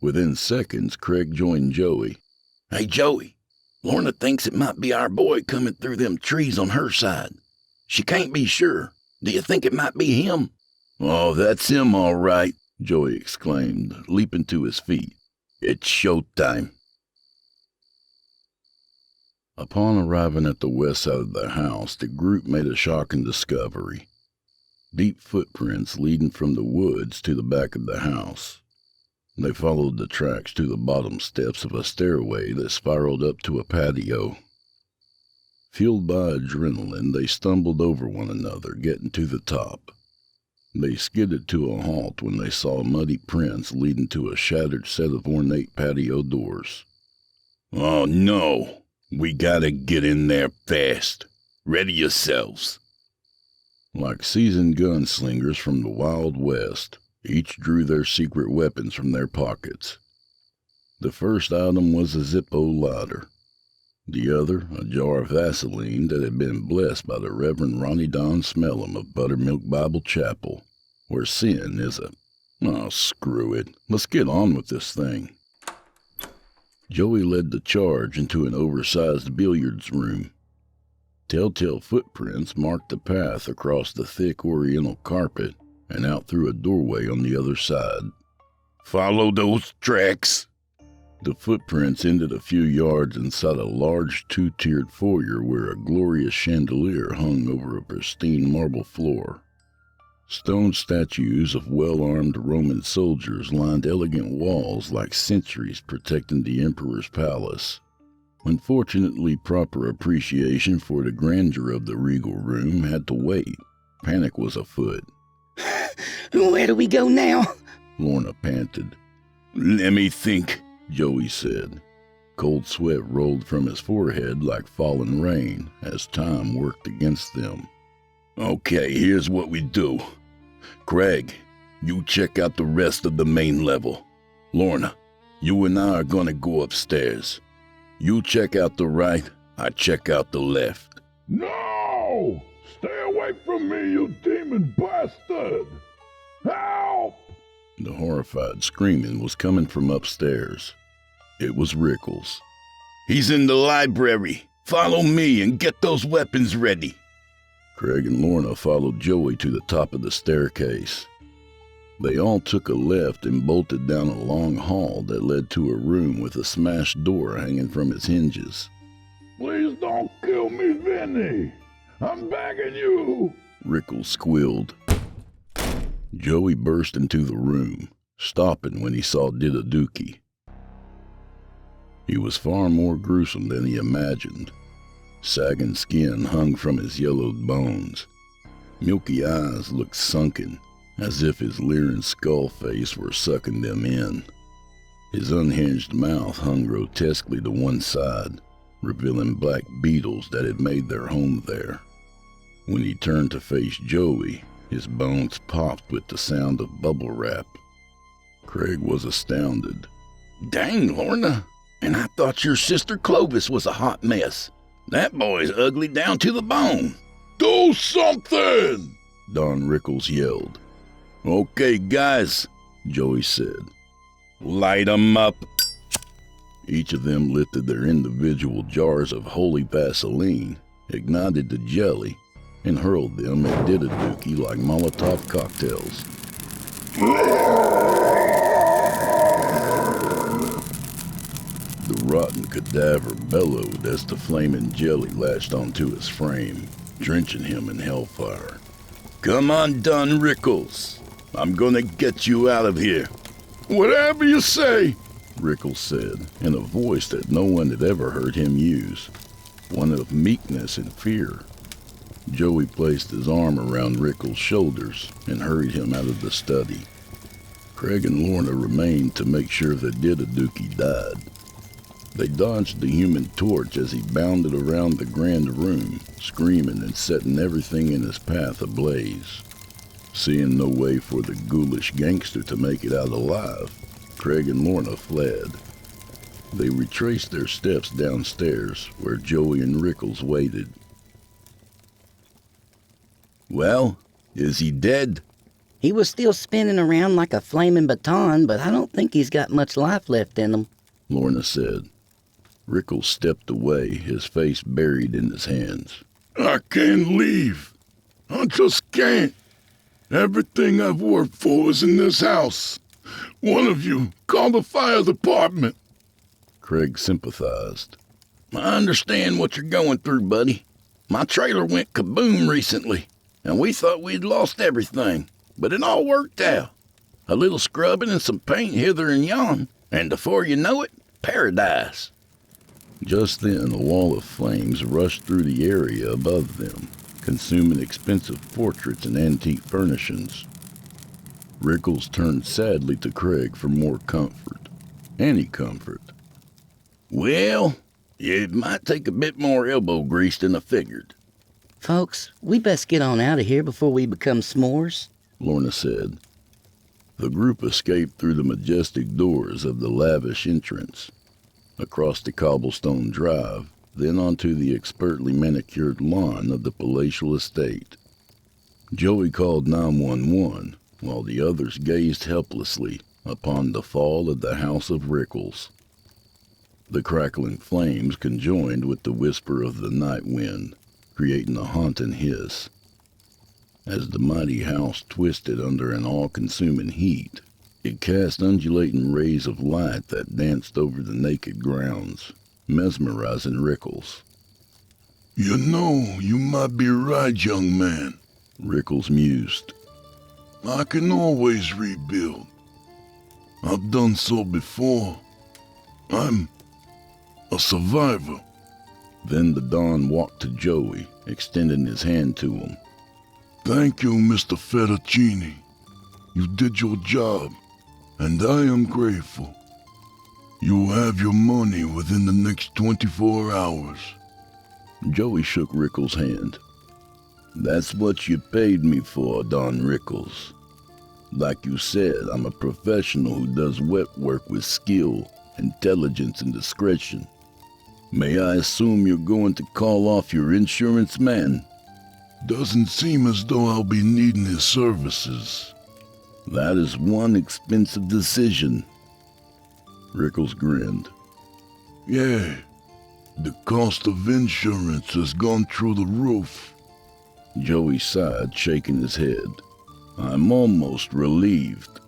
[SPEAKER 3] Within seconds, Craig joined Joey.
[SPEAKER 6] Hey, Joey, Lorna thinks it might be our boy coming through them trees on her side. She can't be sure. Do you think it might be him?
[SPEAKER 5] Oh, that's him all right, Joey exclaimed, leaping to his feet. It's showtime.
[SPEAKER 3] Upon arriving at the west side of the house, the group made a shocking discovery. Deep footprints leading from the woods to the back of the house. They followed the tracks to the bottom steps of a stairway that spiraled up to a patio. Fueled by adrenaline, they stumbled over one another, getting to the top. They skidded to a halt when they saw muddy prints leading to a shattered set of ornate patio doors.
[SPEAKER 5] Oh no, we gotta get in there fast. Ready yourselves.
[SPEAKER 3] Like seasoned gunslingers from the Wild West, each drew their secret weapons from their pockets. The first item was a Zippo lighter. The other, a jar of Vaseline that had been blessed by the Reverend Ronnie Don Smellum of Buttermilk Bible Chapel, where sin is a... Oh, screw it. Let's get on with this thing. Joey led the charge into an oversized billiards room. Telltale footprints marked the path across the thick oriental carpet and out through a doorway on the other side.
[SPEAKER 5] Follow those tracks.
[SPEAKER 3] The footprints ended a few yards inside a large two-tiered foyer where a glorious chandelier hung over a pristine marble floor. Stone statues of well-armed Roman soldiers lined elegant walls like sentries protecting the emperor's palace. Unfortunately, proper appreciation for the grandeur of the regal room had to wait. Panic was afoot.
[SPEAKER 4] Where do we go now?
[SPEAKER 3] Lorna panted.
[SPEAKER 5] Let me think,
[SPEAKER 3] Joey said. Cold sweat rolled from his forehead like falling rain as time worked against them.
[SPEAKER 5] Okay, here's what we do. Craig, you check out the rest of the main level. Lorna, you and I are gonna go upstairs. You check out the right, I check out the left.
[SPEAKER 1] No! Stay away from me, you demon bastard! Help!
[SPEAKER 3] The horrified screaming was coming from upstairs. It was Rickles.
[SPEAKER 5] He's in the library. Follow me and get those weapons ready.
[SPEAKER 3] Craig and Lorna followed Joey to the top of the staircase. They all took a left and bolted down a long hall that led to a room with a smashed door hanging from its hinges.
[SPEAKER 1] Please don't kill me, Vinny! I'm begging you!
[SPEAKER 3] Rickles squealed. Joey burst into the room, stopping when he saw Didadookie. He was far more gruesome than he imagined. Sagging skin hung from his yellowed bones. Milky eyes looked sunken, as if his leering skull face were sucking them in. His unhinged mouth hung grotesquely to one side, revealing black beetles that had made their home there. When he turned to face Joey, His bones popped with the sound of bubble wrap. Craig was astounded.
[SPEAKER 6] Dang, Lorna, and I thought your sister Clovis was a hot mess. That boy's ugly down to the bone.
[SPEAKER 1] Do something!
[SPEAKER 3] Don Rickles yelled.
[SPEAKER 5] Okay, guys,
[SPEAKER 3] Joey said.
[SPEAKER 5] light 'em up.
[SPEAKER 3] Each of them lifted their individual jars of holy Vaseline, ignited the jelly, and hurled them at Didadookie like Molotov cocktails. The rotten cadaver bellowed as the flaming jelly lashed onto his frame, drenching him in hellfire.
[SPEAKER 5] Come on, Don Rickles. I'm gonna get you out of here.
[SPEAKER 1] Whatever you say,
[SPEAKER 3] Rickles said, in a voice that no one had ever heard him use, one of meekness and fear. Joey placed his arm around Rickles' shoulders and hurried him out of the study. Craig and Lorna remained to make sure that Didadookie died. They dodged the human torch as he bounded around the grand room, screaming and setting everything in his path ablaze. Seeing no way for the ghoulish gangster to make it out alive, Craig and Lorna fled. They retraced their steps downstairs, where Joey and Rickles waited.
[SPEAKER 5] Well, is he dead?
[SPEAKER 4] He was still spinning around like a flaming baton, but I don't think he's got much life left in him,
[SPEAKER 3] Lorna said. Rickles stepped away, his face buried in his hands.
[SPEAKER 1] I can't leave. I just can't. Everything I've worked for is in this house. One of you, call the fire department.
[SPEAKER 3] Craig sympathized.
[SPEAKER 6] I understand what you're going through, buddy. My trailer went kaboom recently, and we thought we'd lost everything, but it all worked out. A little scrubbing and some paint hither and yon, and before you know it, paradise.
[SPEAKER 3] Just then, a wall of flames rushed through the area above them, consuming expensive portraits and antique furnishings. Rickles turned sadly to Craig for more comfort. Any comfort.
[SPEAKER 6] Well, it might take a bit more elbow grease than I figured.
[SPEAKER 4] Folks, we best get on out of here before we become s'mores,
[SPEAKER 3] Lorna said. The group escaped through the majestic doors of the lavish entrance, across the cobblestone drive, then onto the expertly manicured lawn of the palatial estate. Joey called 911, while the others gazed helplessly upon the fall of the House of Rickles. The crackling flames conjoined with the whisper of the night wind, creating a haunting hiss. As the mighty house twisted under an all-consuming heat, it cast undulating rays of light that danced over the naked grounds, mesmerizing Rickles.
[SPEAKER 1] You know, you might be right, young man,
[SPEAKER 3] Rickles mused.
[SPEAKER 1] I can always rebuild. I've done so before. I'm a survivor.
[SPEAKER 3] Then the Don walked to Joey, extending his hand to him.
[SPEAKER 1] Thank you, Mr. Fettuccine. You did your job, and I am grateful. You will have your money within the next 24 hours.
[SPEAKER 3] Joey shook Rickles' hand.
[SPEAKER 5] That's what you paid me for, Don Rickles. Like you said, I'm a professional who does wet work with skill, intelligence, and discretion. May I assume you're going to call off your insurance man?
[SPEAKER 1] Doesn't seem as though I'll be needing his services.
[SPEAKER 5] That is one expensive decision.
[SPEAKER 3] Rickles grinned.
[SPEAKER 1] Yeah, the cost of insurance has gone through the roof.
[SPEAKER 3] Joey sighed, shaking his head.
[SPEAKER 5] I'm almost relieved.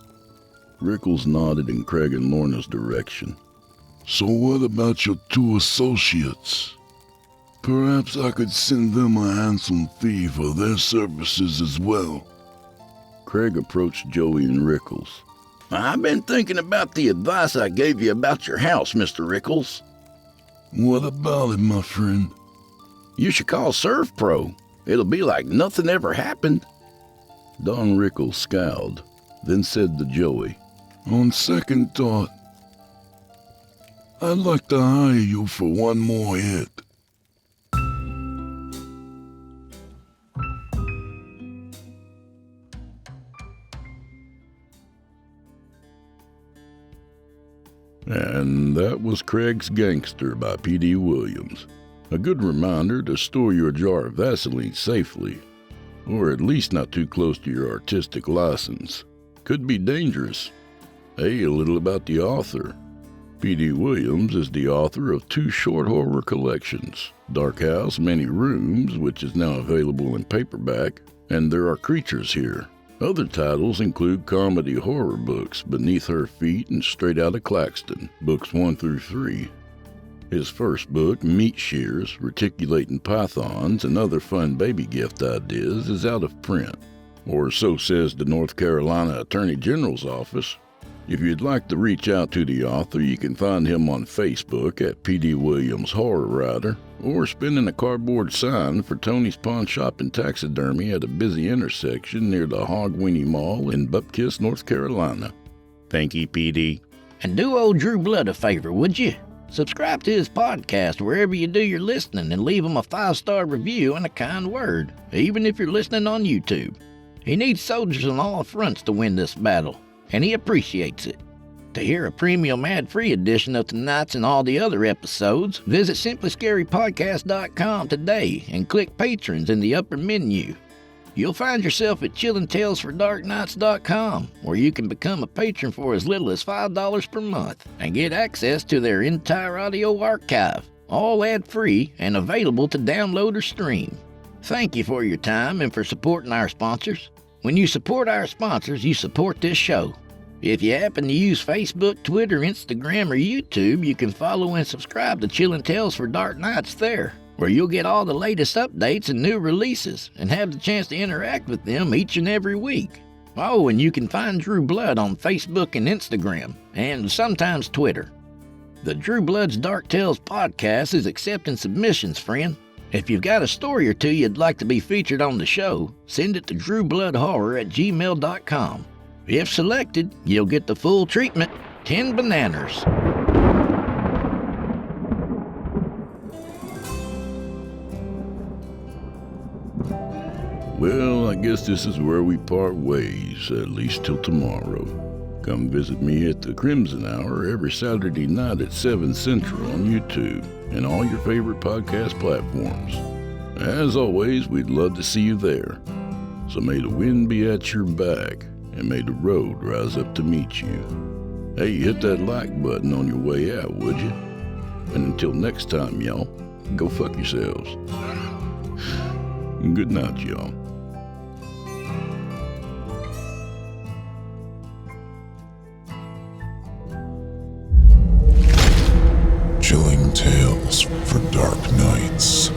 [SPEAKER 3] Rickles nodded in Craig and Lorna's direction.
[SPEAKER 1] So what about your two associates? Perhaps I could send them a handsome fee for their services as well.
[SPEAKER 3] Craig approached Joey and Rickles.
[SPEAKER 6] I've been thinking about the advice I gave you about your house, Mr. Rickles.
[SPEAKER 1] What about it, my friend?
[SPEAKER 6] You should call ServPro. It'll be like nothing ever happened.
[SPEAKER 3] Don Rickles scowled, then said to Joey,
[SPEAKER 1] On second thought, I'd like to hire you for one more hit.
[SPEAKER 3] that was Craig's Gangster by P.D. Williams. A good reminder to store your jar of Vaseline safely, or at least not too close to your artistic license. Could be dangerous. Hey, a little about the author. P.D. Williams is the author of 2 short horror collections, Dark House, Many Rooms, which is now available in paperback, and There Are Creatures Here. Other titles include comedy horror books, Beneath Her Feet and Straight Outta Claxton, books 1 through 3. His first book, Meat Shears, Reticulating Pythons, and Other Fun Baby Gift Ideas, is out of print, or so says the North Carolina Attorney General's office. If you'd like to reach out to the author, you can find him on Facebook at P.D. Williams Horror Writer, or spinning a cardboard sign for Tony's Pawn Shop and Taxidermy at a busy intersection near the Hogweenie Mall in Bupkis, North Carolina. Thank you, P.D.
[SPEAKER 6] And do old Drew Blood a favor, would you? Subscribe to his podcast wherever you do your listening and leave him a 5-star review and a kind word, even if you're listening on YouTube. He needs soldiers on all fronts to win this battle, and he appreciates it. To hear a premium ad-free edition of tonight's and all the other episodes, visit simplyscarypodcast.com today and click Patrons in the upper menu. You'll find yourself at chillingtalesfordarknights.com, where you can become a patron for as little as $5 per month and get access to their entire audio archive, all ad-free and available to download or stream. Thank you for your time and for supporting our sponsors. When you support our sponsors, you support this show. If you happen to use Facebook, Twitter, Instagram, or YouTube, you can follow and subscribe to Chillin' Tales for Dark Nights there, where you'll get all the latest updates and new releases and have the chance to interact with them each and every week. Oh, and you can find Drew Blood on Facebook and Instagram, and sometimes Twitter. The Drew Blood's Dark Tales podcast is accepting submissions, friend. If you've got a story or two you'd like to be featured on the show, send it to drewbloodhorror@gmail.com. If selected, you'll get the full treatment, 10 bananas.
[SPEAKER 3] Well, I guess this is where we part ways, at least till tomorrow. Come visit me at the Crimson Hour every Saturday night at 7 Central on YouTube and all your favorite podcast platforms. As always, we'd love to see you there. So may the wind be at your back, and may the road rise up to meet you. Hey, hit that like button on your way out, would you? And until next time, y'all, go fuck yourselves. Good night, y'all.
[SPEAKER 7] Chilling Tales for Dark Nights.